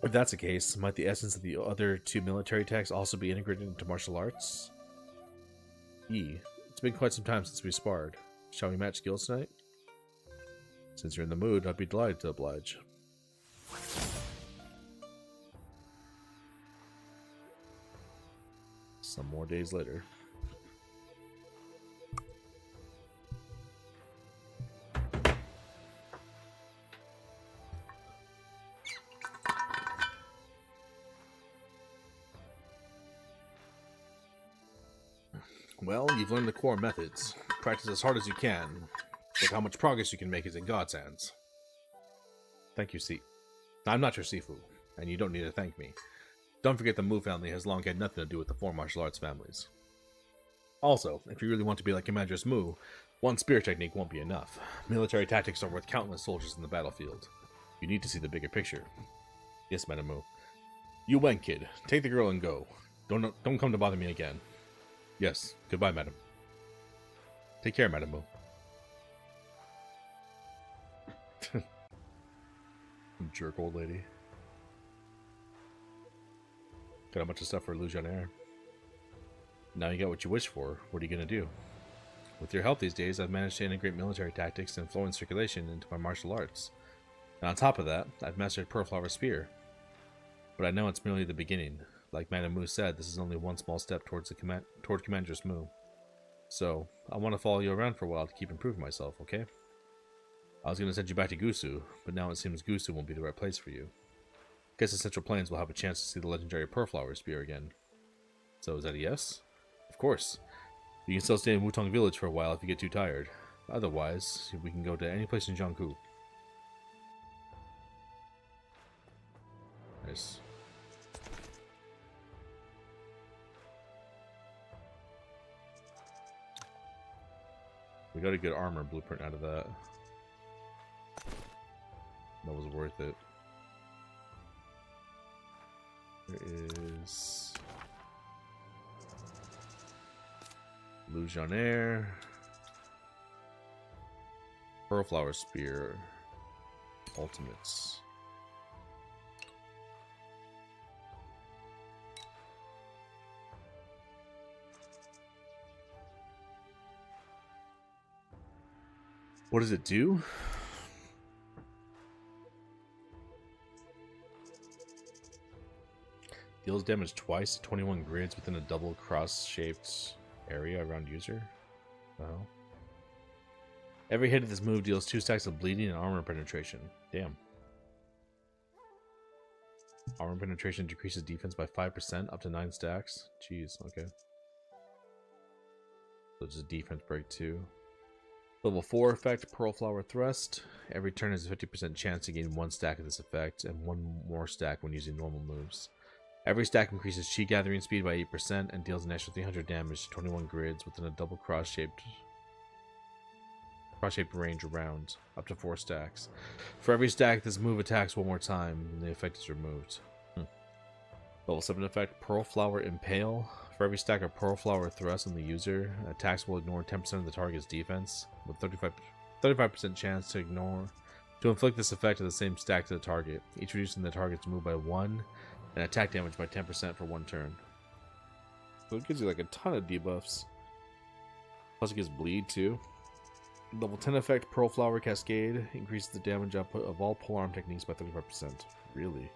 Speaker 1: If that's the case, might the essence of the other two military texts also be integrated into martial arts? It's been quite some time since we sparred. Shall we match skills tonight? Since you're in the mood, I'd be delighted to oblige. Some more days later. Well, you've learned the core methods. Practice as hard as you can, but how much progress you can make is in God's hands. Thank you, I'm not your Sifu, and you don't need to thank me. Don't forget the Mu family has long had nothing to do with the four martial arts families. Also, if you really want to be like Commander's Mu, one spear technique won't be enough. Military tactics are worth countless soldiers in the battlefield. You need to see the bigger picture. Yes, Madame Mu. You went, kid. Take the girl and go. Don't come to bother me again. Yes, goodbye, madam. Take care, Madame Mu. Jerk old lady. Got a bunch of stuff for Lu Jianaer. Now you got what you wished for. What are you going to do? With your help these days, I've managed to integrate military tactics and flow and circulation into my martial arts. And on top of that, I've mastered Pearlflower Spear. But I know it's merely the beginning. Like Madame Mu said, this is only one small step toward Commander's Mu. So, I want to follow you around for a while to keep improving myself, okay? I was going to send you back to Gusu, but now it seems Gusu won't be the right place for you. Guess the Central Plains will have a chance to see the legendary Pearlflower Spear again. So is that a yes? Of course. You can still stay in Wutong Village for a while if you get too tired. Otherwise, we can go to any place in Jiangku. Nice. We got a good armor blueprint out of that. That was worth it. There is Lu Jianaer, Pearlflower Spear, Ultimates. What does it do? Deals damage twice to 21 grids within a double cross-shaped area around user. Well, every hit of this move deals 2 stacks of bleeding and armor penetration. Damn. Armor penetration decreases defense by 5% up to 9 stacks. Jeez, okay. So it's a defense break too. Level 4 effect, Pearl Flower Thrust. Every turn has a 50% chance to gain 1 stack of this effect, and 1 more stack when using normal moves. Every stack increases chi gathering speed by 8% and deals an extra 300 damage to 21 grids within a double cross-shaped range around, up to 4 stacks. For every stack this move attacks 1 more time, and the effect is removed. Level 7 effect, Pearl Flower Impale. For every stack of Pearl Flower Thrust on the user, attacks will ignore 10% of the target's defense, with 35% chance to inflict this effect to the same stack to the target, each reducing the target's move by 1 and attack damage by 10% for 1 turn. So it gives you like a ton of debuffs. Plus it gives bleed too. Level 10 effect, Pearl Flower Cascade, increases the damage output of all polearm techniques by 35%. Really?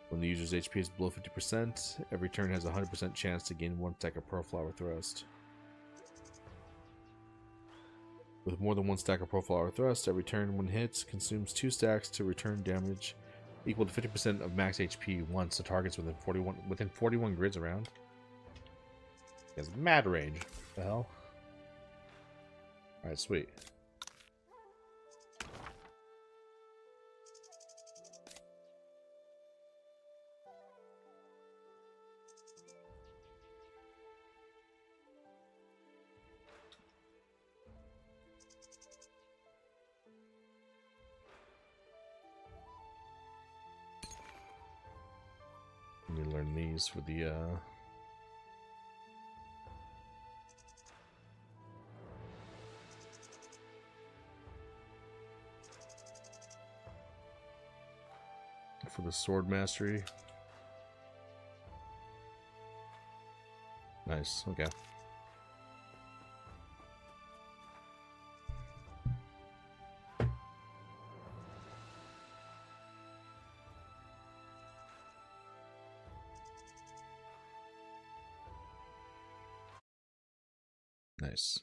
Speaker 1: When the user's HP is below 50%, every turn has a 100% chance to gain 1 stack of Pearl Flower Thrust. With more than 1 stack of Pearl Flower Thrust, every turn when hits consumes 2 stacks to return damage equal to 50% of max HP once the target's within 41 grids around. He has mad range. What the hell? Alright, sweet. Let me learn these for the sword mastery. Nice, okay. Nice.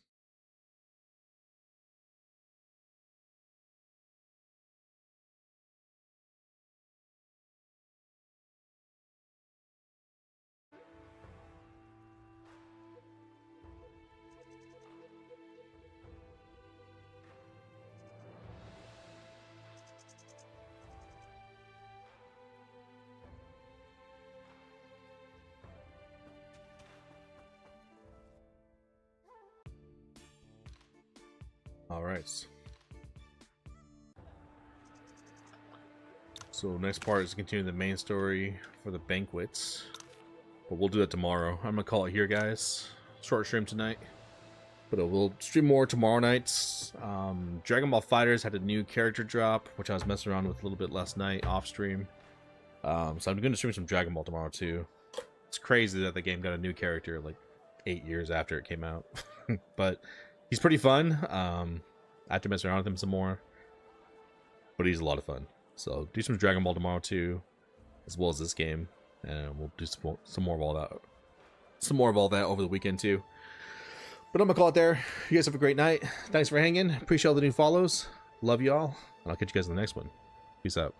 Speaker 1: All right. So next part is to continue the main story for the banquets, but we'll do that tomorrow. I'm gonna call it here, guys. Short stream tonight, but we'll stream more tomorrow night. Dragon Ball FighterZ had a new character drop, which I was messing around with a little bit last night off stream. So I'm gonna stream some Dragon Ball tomorrow too. It's crazy that the game got a new character like 8 years after it came out, but he's pretty fun. I have to mess around with him some more, but he's a lot of fun. So do some Dragon Ball tomorrow too, as well as this game, and we'll do some more of all that. Some more of all that over the weekend too. But I'm gonna call it there. You guys have a great night. Thanks for hanging. Appreciate all the new follows. Love y'all, and I'll catch you guys in the next one. Peace out.